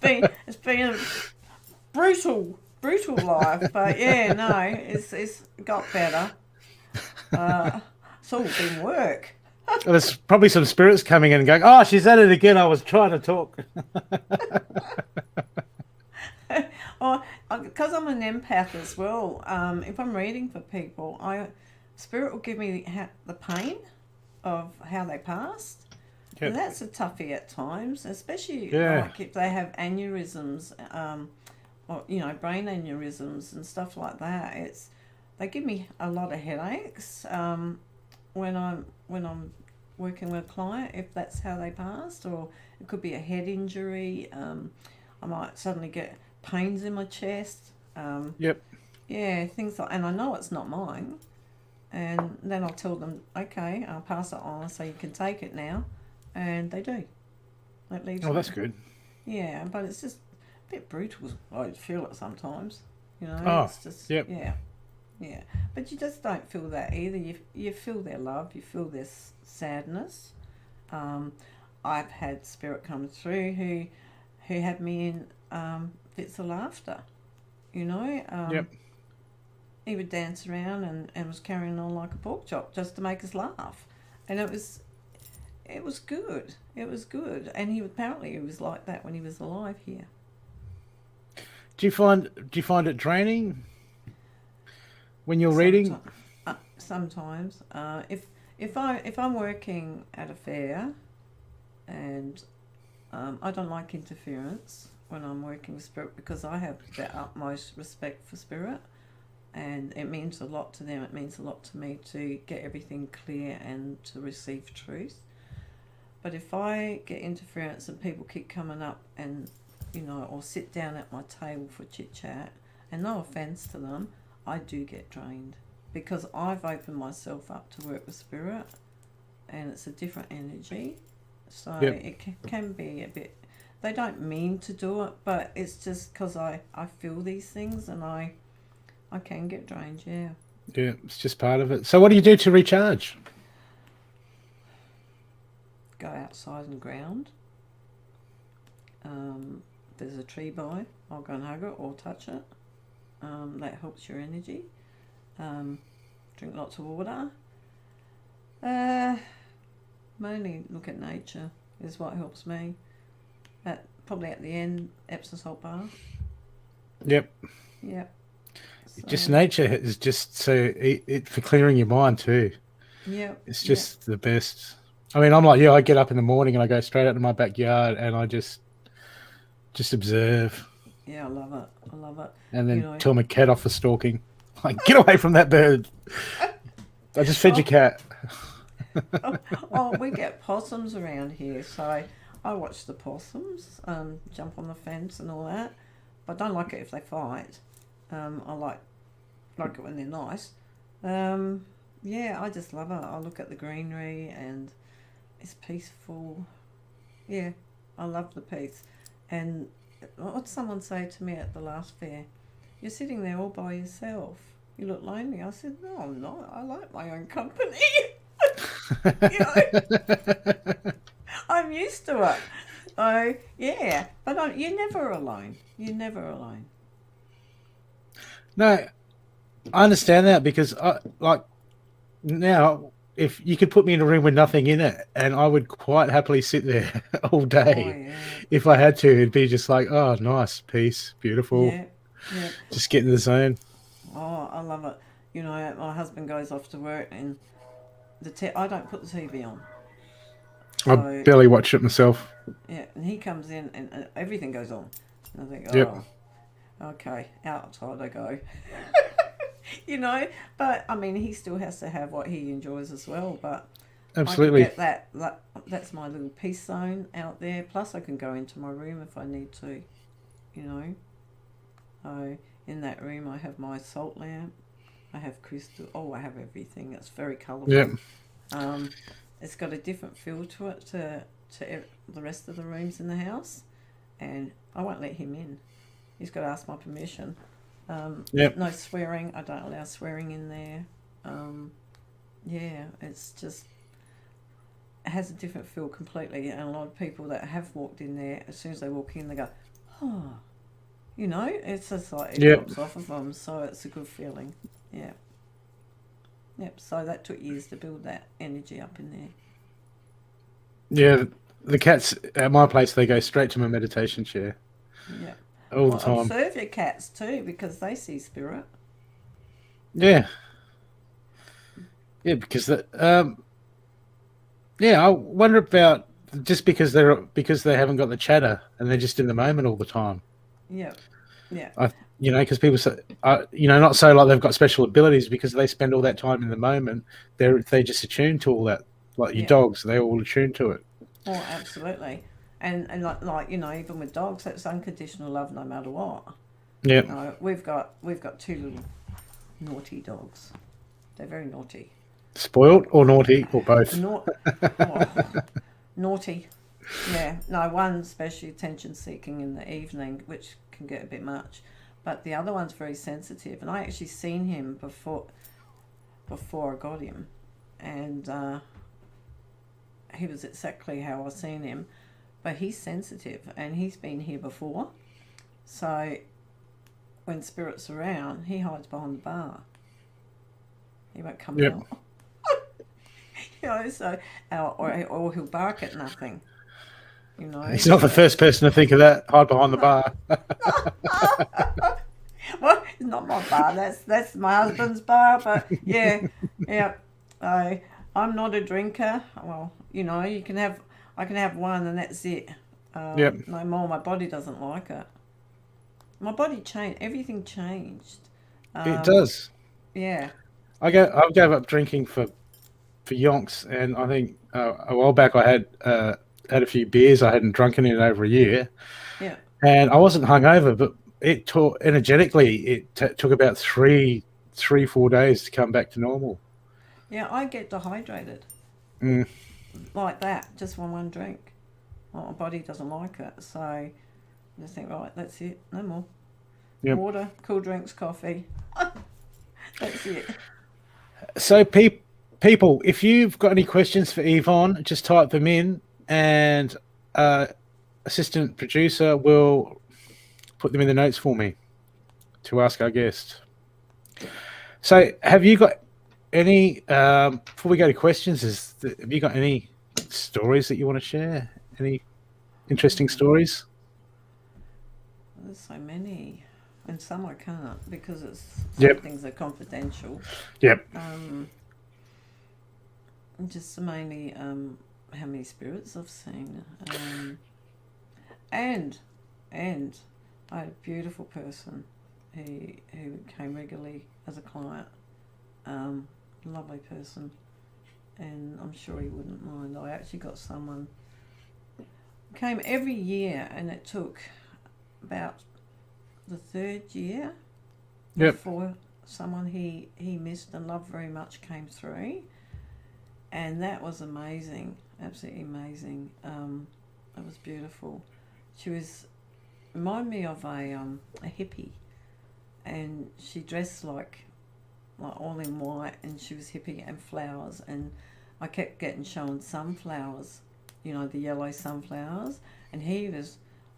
been a brutal life, but yeah, no, it's got better. It's all been work. There's probably some spirits coming in and going, "Oh, she's at it again. I was trying to talk." Because I'm an empath as well. If I'm reading for people, spirit will give me the pain of how they passed. Yep. And that's a toughie at times, especially like if they have aneurysms, or you know, brain aneurysms and stuff like that. They give me a lot of headaches when I'm working with a client if that's how they passed, or it could be a head injury. I might suddenly get pains in my chest. Yep. Yeah, things like, and I know it's not mine. And then I'll tell them, okay, I'll pass it on so you can take it now. And they do. It leaves Oh, that's good. Yeah, but it's just a bit brutal. I feel it sometimes. You know, Oh, it's just, yep. yeah. But you just don't feel that either. You feel their love, you feel their sadness. I've had spirit come through who had me in fits of laughter. You know, Yep. he would dance around and was carrying on like a pork chop just to make us laugh, and it was good. It was good, and he was like that when he was alive here. Do you find it draining when you're reading? Sometimes, if I'm working at a fair, and I don't like interference when I'm working with spirit, because I have the utmost respect for spirit, and it means a lot to them. It means a lot to me to get everything clear and to receive truth. But if I get interference and people keep coming up and, you know, or sit down at my table for chit chat, and no offence to them, I do get drained, because I've opened myself up to work with spirit, and it's a different energy. So it can be a bit, they don't mean to do it, but it's just because I feel these things, and I can get drained, yeah. Yeah, it's just part of it. So what do you do to recharge? Go outside and ground. There's a tree by, I'll go and hug it or touch it. That helps your energy. Drink lots of water. Mainly look at nature is what helps me. Probably at the end, Epsom salt bath. Yep. Yep. So, Just nature is just so it for clearing your mind too. Yeah. It's just the best. I mean, I'm like, I get up in the morning and I go straight out to my backyard and I just observe. Yeah, I love it. And then tell my cat off for stalking. Like, get away from that bird. I just fed your cat. We get possums around here, so I watch the possums jump on the fence and all that. But I don't like it if they fight. I like it when they're nice. Yeah, I just love it. I look at the greenery and it's peaceful. Yeah, I love the peace. And what did someone say to me at the last fair? You're sitting there all by yourself. You look lonely. I said, no, I'm not. I like my own company. You know? I'm used to it. Oh, yeah. But you're never alone. You're never alone. No, I understand that, because now, if you could put me in a room with nothing in it, and I would quite happily sit there all day. Oh, yeah. If I had to, it'd be just like, oh, nice, peace, beautiful. Yeah. Just get in the zone. Oh, I love it. You know, my husband goes off to work, and I don't put the TV on. So, I barely watch it myself. Yeah, and he comes in and everything goes on. And I think, okay, outside I go. You know, but I mean, he still has to have what he enjoys as well. But absolutely, I can get that. That's my little peace zone out there. Plus, I can go into my room if I need to. You know, in that room I have my salt lamp. I have crystal. Oh, I have everything. It's very colourful. Yeah. It's got a different feel to it to the rest of the rooms in the house, and I won't let him in. He's got to ask my permission. No swearing. I don't allow swearing in there. Yeah, it's just, it has a different feel completely. And a lot of people that have walked in there, as soon as they walk in, they go, oh, you know, it's just like it drops off of them. So it's a good feeling. Yeah. Yep. So that took years to build that energy up in there. Yeah, the cats at my place, they go straight to my meditation chair. Yeah. All the time. Observe your cats too, because they see spirit. Yeah. Yeah, because I wonder about just because they haven't got the chatter and they're just in the moment all the time. Yeah. Yeah. Because people say, not so like they've got special abilities, because they spend all that time in the moment. They just attune to all that Like your Yeah. dogs, they're all attuned to it. Oh, absolutely. And like even with dogs, that's unconditional love no matter what. Yep. No, we've got two little naughty dogs. They're very naughty. Spoiled or naughty or both. Not oh, naughty. Yeah. No, one especially attention seeking in the evening, which can get a bit much. But the other one's very sensitive, and I actually seen him before I got him, and he was exactly how I seen him. But he's sensitive, and he's been here before. So when spirit's around, he hides behind the bar. He won't come Yep. out. So or he'll bark at nothing. He's not the first person to think of that. Hide behind the bar. Well, it's not my bar. That's my husband's bar. But yeah. I'm not a drinker. Well, I can have one and that's it. Yep. No more. My body doesn't like it. My body changed. Everything changed. It does. Yeah. I gave up drinking for yonks, and I think a while back I had a few beers. I hadn't drunken in over a year. Yeah. And I wasn't hungover, but it took energetically. It took about 4 days to come back to normal. Yeah, I get dehydrated. Mm. Like that, just one drink. Well, my body doesn't like it, so I just think, right, that's it, no more. Yep. Water, cool drinks, coffee. That's it. So, people, if you've got any questions for Yvonne, just type them in, and assistant producer will put them in the notes for me to ask our guest. So, have you got any, before we go to questions, have you got any stories that you want to share? Any interesting stories? There's so many. And some I can't because some things are confidential. Yep. Just mainly how many spirits I've seen. And I had a beautiful person who came regularly as a client. Lovely person, and I'm sure he wouldn't mind. I actually got someone came every year, and it took about the third year before someone he missed and loved very much came through, and that was amazing, absolutely amazing. It was beautiful. She reminded me of a hippie, and she dressed like all in white, and she was hippie and flowers, and I kept getting shown sunflowers, the yellow sunflowers, and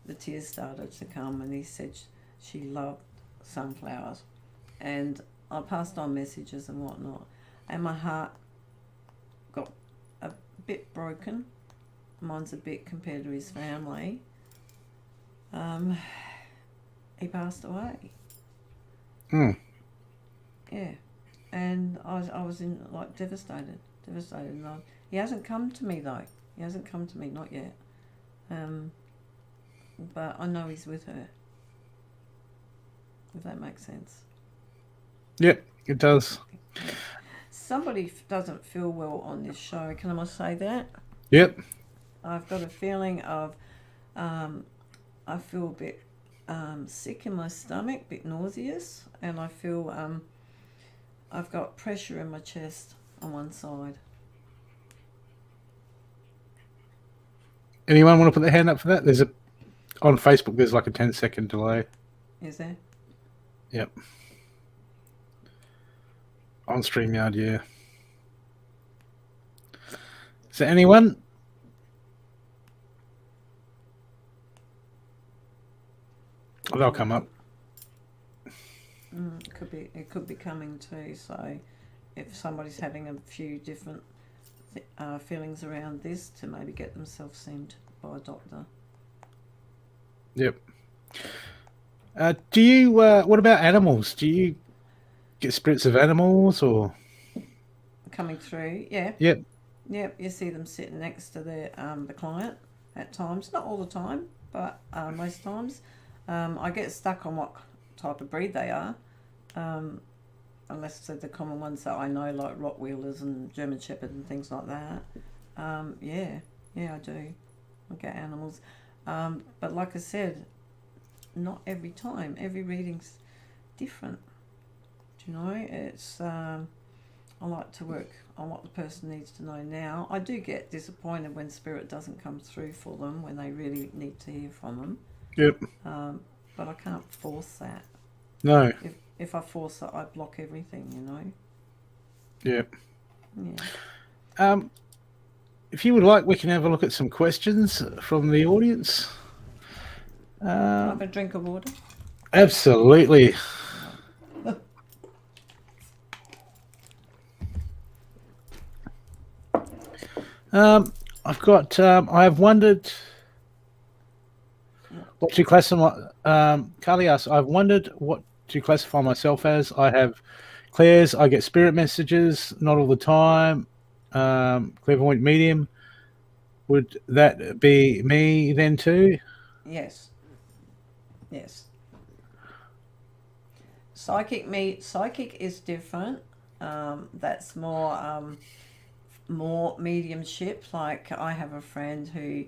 the tears started to come, and he said she loved sunflowers, and I passed on messages and whatnot, and my heart got a bit broken. Mine's a bit compared to his family. He passed away. Yeah. And I was in devastated. And he hasn't come to me though. He hasn't come to me, not yet. But I know he's with her. If that makes sense. Yep, it does. Somebody doesn't feel well on this show. Can I say that? Yep. I've got a feeling of, I feel a bit sick in my stomach, a bit nauseous, and I feel I've got pressure in my chest on one side. Anyone want to put their hand up for that? On Facebook, there's like a 10-second delay. Is there? Yep. On StreamYard, yeah. Is there anyone? They'll come up. It could be coming too. So, if somebody's having a few different feelings around this, to maybe get themselves seen by a doctor. Yep. Do you? What about animals? Do you get spirits of animals or coming through? Yeah. Yep. Yep. You see them sitting next to the client at times. Not all the time, but most times. I get stuck on what type of breed they are. unless they're the common ones that I know, like Rottweilers and German Shepherd and things like that. Yeah, I do. I get animals. But like I said, not every time. Every reading's different. Do you know? It's I like to work on what the person needs to know now. I do get disappointed when spirit doesn't come through for them when they really need to hear from them. Yep. But I can't force that. No. If I force it, I block everything. You know. Yep. Yeah. If you would like, we can have a look at some questions from the audience. Can I have a drink of water? Absolutely. I've got. I have wondered what to classify. Carly asks, I've wondered what to classify myself as. I have clairs. I get spirit messages, not all the time. Clairvoyant medium. Would that be me then too? Yes. Psychic is different. That's more mediumship. Like I have a friend who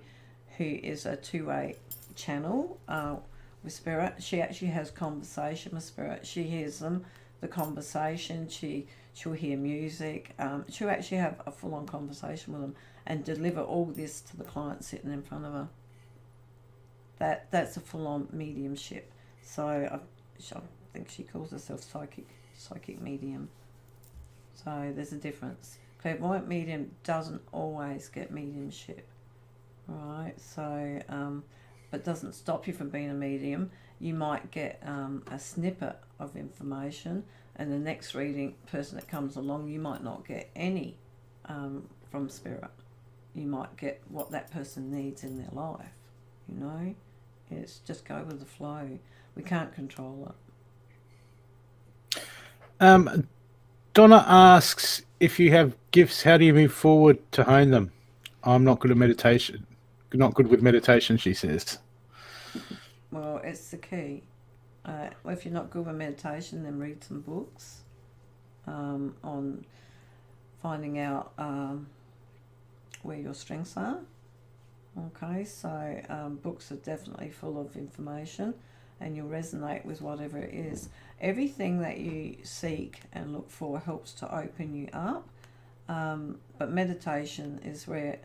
is a two-way channel with spirit. She actually has conversation with spirit. She hears them, the conversation. She'll hear music. She'll actually have a full-on conversation with them and deliver all this to the client sitting in front of her. That's a full-on mediumship. So I think she calls herself psychic medium. So there's a difference. Clairvoyant medium doesn't always get mediumship, right? So, but doesn't stop you from being a medium. You might get a snippet of information, and the next reading person that comes along, you might not get any from spirit. You might get what that person needs in their life. You know, it's just go with the flow. We can't control it. Donna asks, if you have gifts, how do you move forward to hone them? I'm not good at meditation. Not good with meditation, she says. Well, it's the key. If you're not good with meditation, then read some books on finding out where your strengths are. Okay, so books are definitely full of information, and you'll resonate with whatever it is. Everything that you seek and look for helps to open you up, but meditation is where,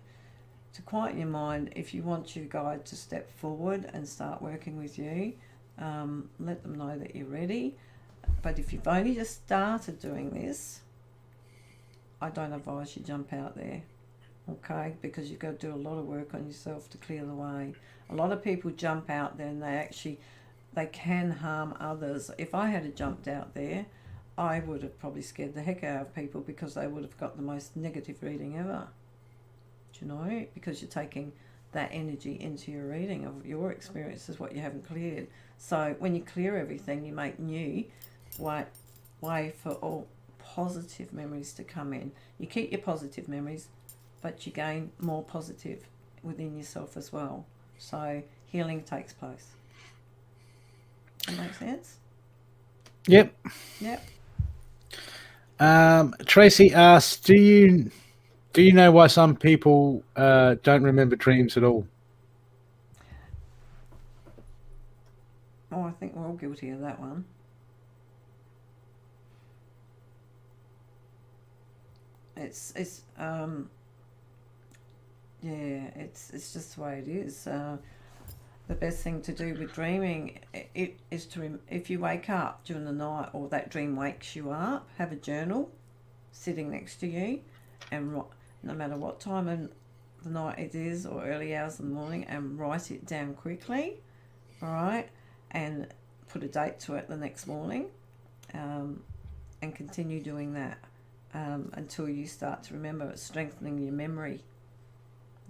to quieten your mind, if you want your guide to step forward and start working with you, let them know that you're ready. But if you've only just started doing this, I don't advise you jump out there, okay? Because you've got to do a lot of work on yourself to clear the way. A lot of people jump out there and they can harm others. If I had jumped out there, I would have probably scared the heck out of people because they would have got the most negative reading ever. Do you know? Because you're taking that energy into your reading of your experiences, what you haven't cleared. So when you clear everything, you make new way for all positive memories to come in. You keep your positive memories, but you gain more positive within yourself as well. So healing takes place. That makes sense? Yep. Tracy asks, do you know why some people don't remember dreams at all? Oh, I think we're all guilty of that one. It's just the way it is. The best thing to do with dreaming is to, if you wake up during the night or that dream wakes you up, have a journal sitting next to you, and no matter what time of the night it is or early hours in the morning, and write it down quickly, all right, and put a date to it the next morning, and continue doing that until you start to remember it, strengthening your memory.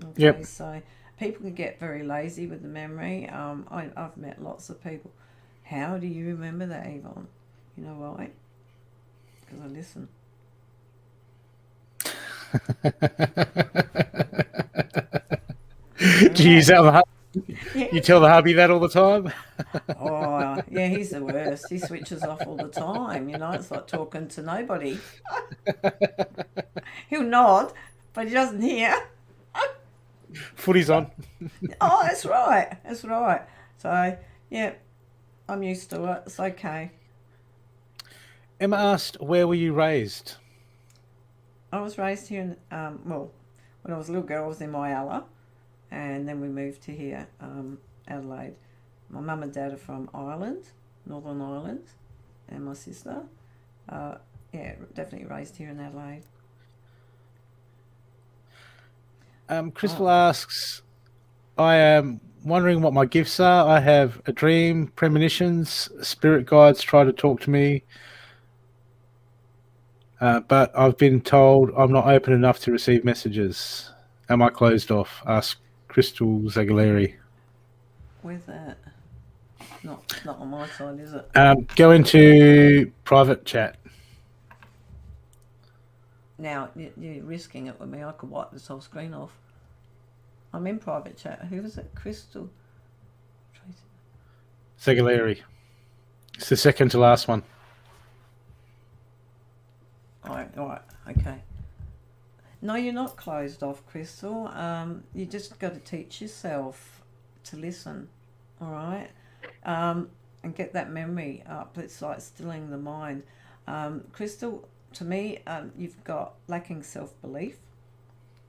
Okay, yep. So people can get very lazy with the memory. I've met lots of people. How do you remember that, Yvonne? You know why? Because I listen. Do you use that? Yeah. You tell the hubby that all the time? Oh, yeah, he's the worst. He switches off all the time. It's like talking to nobody. He'll nod, but he doesn't hear. Footy's on. Oh, that's right. That's right. So, yeah, I'm used to it. It's okay. Emma asked, where were you raised? I was raised here in, well, when I was a little girl, I was in Myala, and then we moved to here, Adelaide. My mum and dad are from Ireland, Northern Ireland, and my sister. Yeah, definitely raised here in Adelaide. Crystal Oh, asks, I am wondering what my gifts are. I have a dream, premonitions, spirit guides try to talk to me, but I've been told I'm not open enough to receive messages. Am I closed off? Asked Crystal Zagalleri. where's that? Not on my side, is it? Go into private chat. Now, you're risking it with me. I could wipe this whole screen off. I'm in private chat. Who was it? Crystal? Zagalleri. It's the second to last one. All right, okay. No, you're not closed off, Crystal. You just got to teach yourself to listen, all right? And get that memory up. It's like stilling the mind. Crystal, to me, you've got lacking self-belief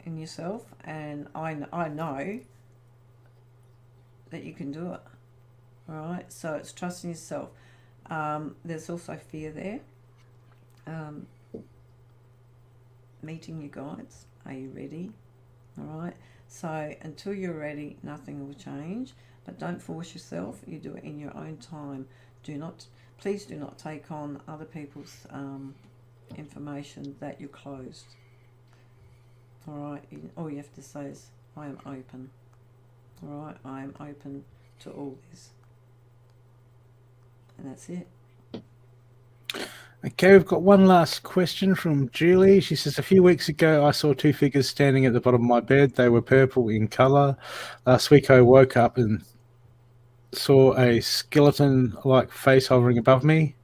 in yourself, and I know that you can do it, all right? So it's trusting yourself. There's also fear there. Meeting your guides. Are you ready? All right. So until you're ready, nothing will change. But don't force yourself. You do it in your own time. Please do not take on other people's information that you're closed. All right. All you have to say is, I am open. All right. I am open to all this. And that's it. Okay, we've got one last question from Julie. She says, a few weeks ago, I saw two figures standing at the bottom of my bed. They were purple in colour. Last week, I woke up and saw a skeleton-like face hovering above me.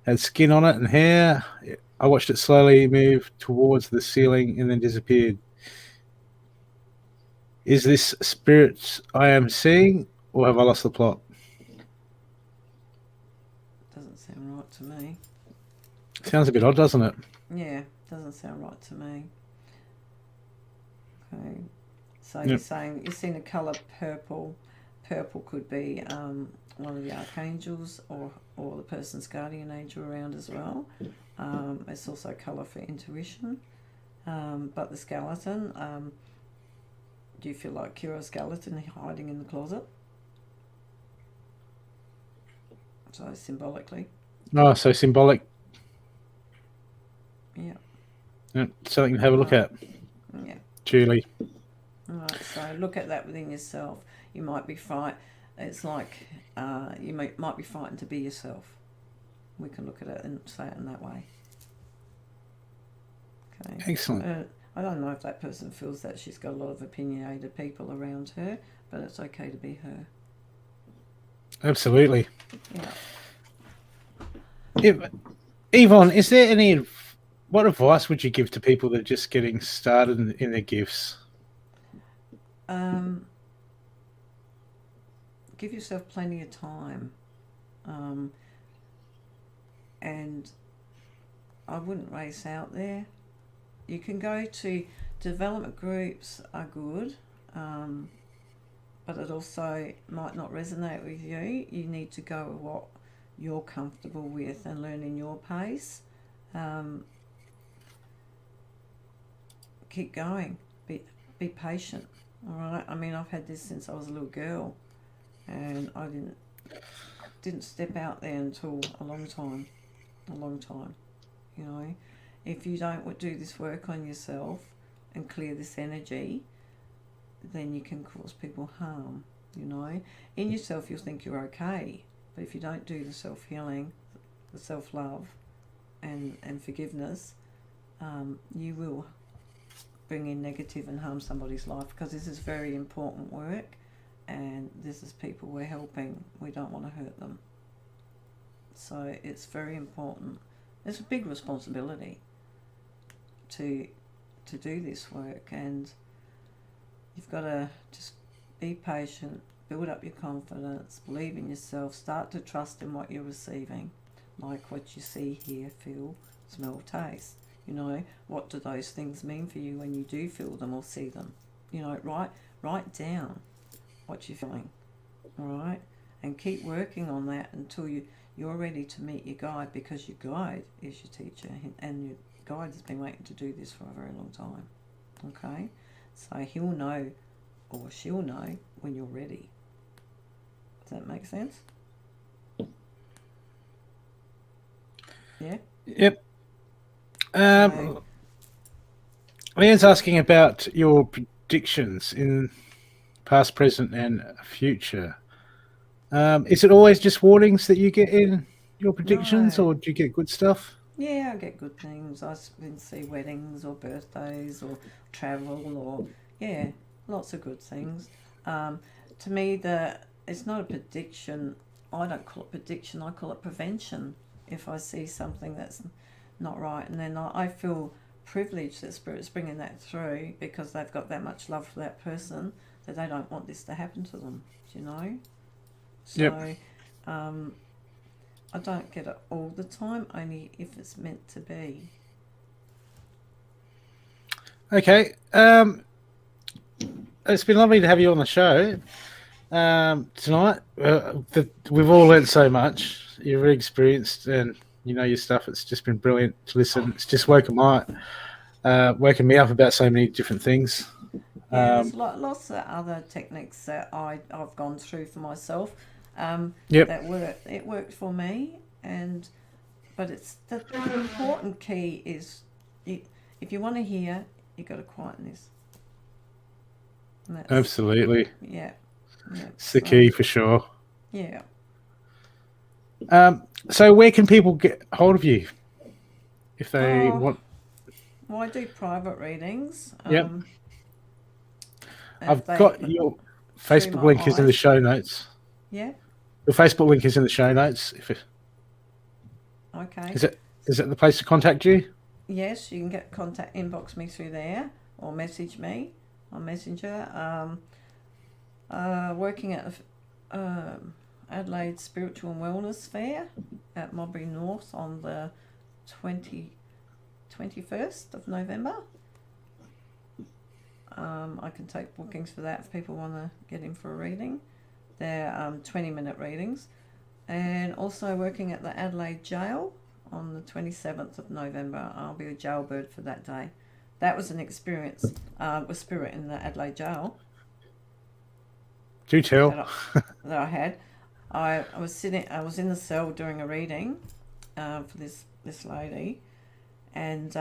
Had skin on it and hair. I watched it slowly move towards the ceiling and then disappeared. Is this spirit I am seeing, or have I lost the plot? Doesn't sound right to me. Sounds a bit odd, doesn't it? Yeah, doesn't sound right to me. Okay, so Yep. you're saying you've seen a colour purple. Purple could be one of the archangels or the person's guardian angel around as well. It's also colour for intuition. But the skeleton, do you feel like you're a skeleton hiding in the closet? So symbolically. Oh, so symbolic. Yeah. Yep, something to have a look at, Yeah. Julie. Alright, so look at that within yourself. You might be frightened. It's like you might be frightened to be yourself. We can look at it and say it in that way. Okay. Excellent. I don't know if that person feels that she's got a lot of opinionated people around her, but it's okay to be her. Absolutely. Yeah. Yvonne, is there any... What advice would you give to people that are just getting started in their gifts? Give yourself plenty of time. And I wouldn't race out there. You can go to development groups are good, but it also might not resonate with you. You need to go with what you're comfortable with and learn in your pace. Keep going. Be patient. All right. I mean, I've had this since I was a little girl, and I didn't step out there until a long time. You know, if you don't do this work on yourself and clear this energy, then you can cause people harm. You know, in yourself you'll think you're okay, but if you don't do the self-healing, the self-love, and forgiveness, you will bring in negative and harm somebody's life, because this is very important work. and this is people we're helping. We don't want to hurt them. So it's very important. It's a big responsibility to do this work, and you've got to just be patient, build up your confidence, believe in yourself, start to trust in what you're receiving, like what you see, hear, feel, smell, taste. You know, what do those things mean for you when you do feel them or see them? You know, write down what you're feeling, all right? And keep working on that until you're ready to meet your guide, because your guide is your teacher, and your guide has been waiting to do this for a very long time, okay? So he'll know, or she'll know, when you're ready. Does that make sense? Yeah? Yep. Leanne's asking about your predictions in past, present, and future. Is it always just warnings that you get in your predictions, No. or do you get good stuff? Yeah, I get good things. I can see weddings or birthdays or travel, or, yeah, lots of good things. To me, it's not a prediction. I don't call it prediction. I call it prevention. If I see something that's not right, and then I feel privileged that Spirit's bringing that through, because they've got that much love for that person that they don't want this to happen to them. Do you know? So, Yep. I don't get it all the time, only if it's meant to be. Okay. It's been lovely to have you on the show tonight. We've all learned so much. You're very experienced, and you know your stuff. It's just been brilliant to listen. It's just woken me up about so many different things. Yeah, there's lots of other techniques that I've gone through for myself. Yep. That worked. It worked for me, but it's the important key is, if you want to hear, you got to quieten this. Absolutely. Yeah. It's the key for sure. Yeah. So where can people get hold of you if they want? Well, I do private readings. Yep. I've got your Facebook link is in the show notes. Yeah. The Facebook link is in the show notes. Okay. Is it the place to contact you? Yes, you can inbox me through there, or message me on Messenger. Working at Adelaide Spiritual and Wellness Fair at Modbury North on the 21st of November. I can take bookings for that if people want to get in for a reading. They're 20-minute readings. And also working at the Adelaide Jail on the 27th of November. I'll be a jailbird for that day. That was an experience with Spirit in the Adelaide Jail. Do tell. That I had. I was in the cell doing a reading for this lady, and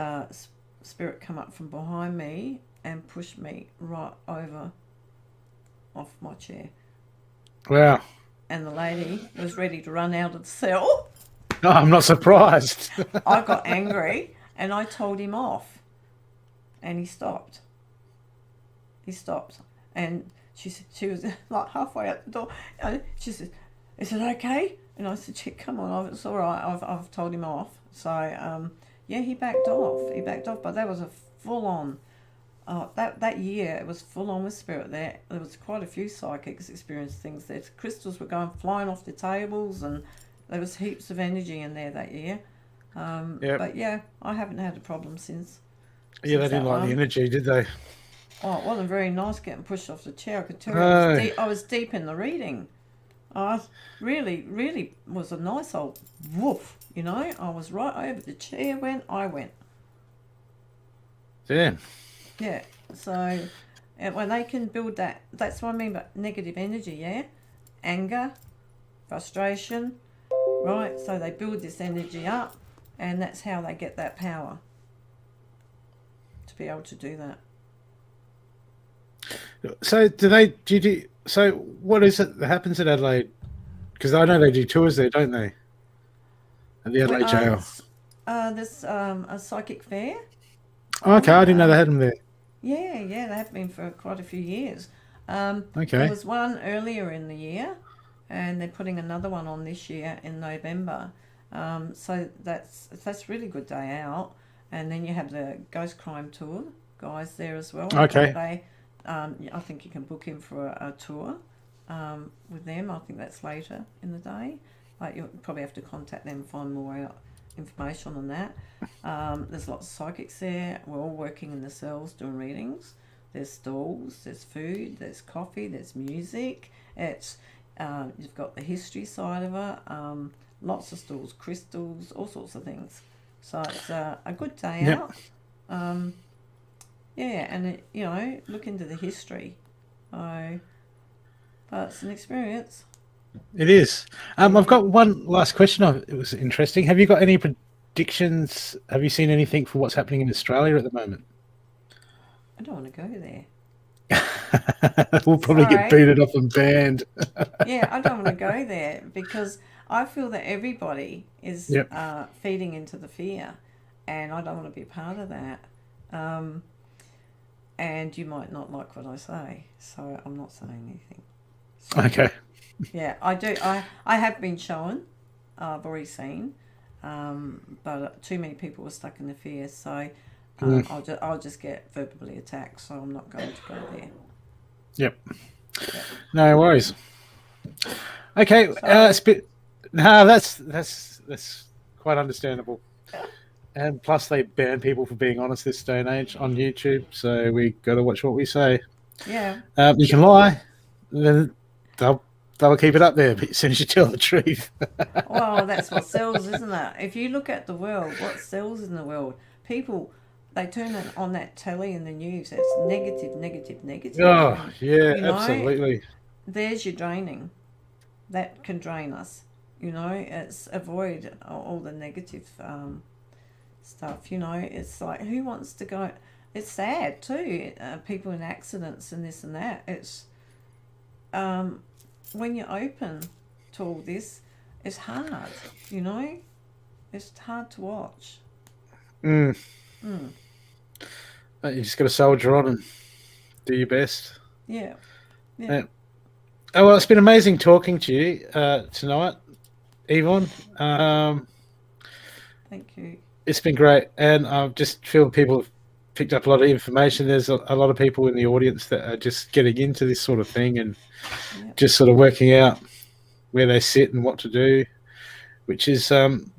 Spirit come up from behind me and pushed me right over off my chair. Wow. And the lady was ready to run out of the cell. No, I'm not surprised. I got angry and I told him off, and he stopped. And she was like halfway out the door. And she said, "Is it okay?" And I said, "Yeah, come on, it's all right. I've told him off." So yeah, he backed off. But that was a full on. That year it was full on with Spirit. There was quite a few psychics experienced things. There, crystals were flying off the tables, and there was heaps of energy in there that year. Yep. But yeah, I haven't had a problem since. Yeah, they didn't like the energy, did they? Oh, it wasn't very nice getting pushed off the chair. I could tell I was deep in the reading. I really was a nice old woof, you know. I was right over the chair when I went. Damn. Yeah, so when they can build that, that's what I mean by negative energy, yeah? Anger, frustration, right? So they build this energy up, and that's how they get that power to be able to do that. So so what is it that happens at Adelaide? Because I know they do tours there, don't they? At the Adelaide Jail. There's a psychic fair. Okay, I didn't know they had them there. Yeah, they have been for quite a few years. Okay. There was one earlier in the year, and they're putting another one on this year in November. So that's really good day out. And then you have the Ghost Crime Tour guys there as well. Okay. I think you can book in for a tour with them. I think that's later in the day. Like you'll probably have to contact them, find more information on that. There's lots of psychics there. We're all working in the cells doing readings. There's stalls, there's food, there's coffee, there's music. It's you've got the history side of it. Lots of stalls, crystals, all sorts of things. So it's a good day Yep. out. Yeah, and look into the history. But it's an experience. It is. I've got one last question. It was interesting. Have you got any predictions? Have you seen anything for what's happening in Australia at the moment? I don't want to go there. We'll probably get Sorry. booted off and banned. Yeah, I don't want to go there because I feel that everybody is Yep. feeding into the fear, and I don't want to be part of that. And you might not like what I say, so I'm not saying anything. So, Okay. yeah, I do. I have been shown. I've already seen, but too many people were stuck in the fear, so I'll just get verbally attacked. So I'm not going to go there. Yep. Yeah. No worries. Okay. So No, that's quite understandable. And plus, they ban people for being honest this day and age on YouTube, so we got to watch what we say. yeah, You can lie, then they'll keep it up there. But as soon as you tell the truth, well, that's what sells, isn't it? If you look at the world, what sells in the world, people they turn it on that telly and the news. It's negative, negative, negative. oh And, yeah, you know, absolutely. there's your draining. That can drain us. It's avoid all the negative stuff. It's like who wants to go? It's sad too. People in accidents and this and that. It's when you're open to all this, it's hard. It's hard to watch. Mm. Mm. You just got to soldier on and do your best. Yeah. Yeah. Oh well, it's been amazing talking to you tonight, Yvonne. Thank you. It's been great, and I just feel people have picked up a lot of information. There's a lot of people in the audience that are just getting into this sort of thing and Yep. just sort of working out where they sit and what to do, which is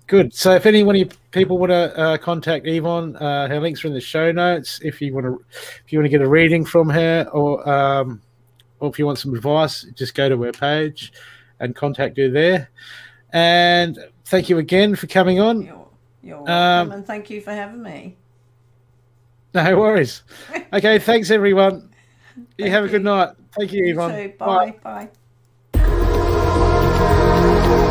good. So if any one of you people want to contact Yvonne, her links are in the show notes. If you want to get a reading from her, or if you want some advice, just go to her page and contact her there. And thank you again for coming on. You're welcome, and thank you for having me. No worries. Okay, thanks everyone. You have a good you. night. Thank you, You Yvonne. too. Bye. Bye.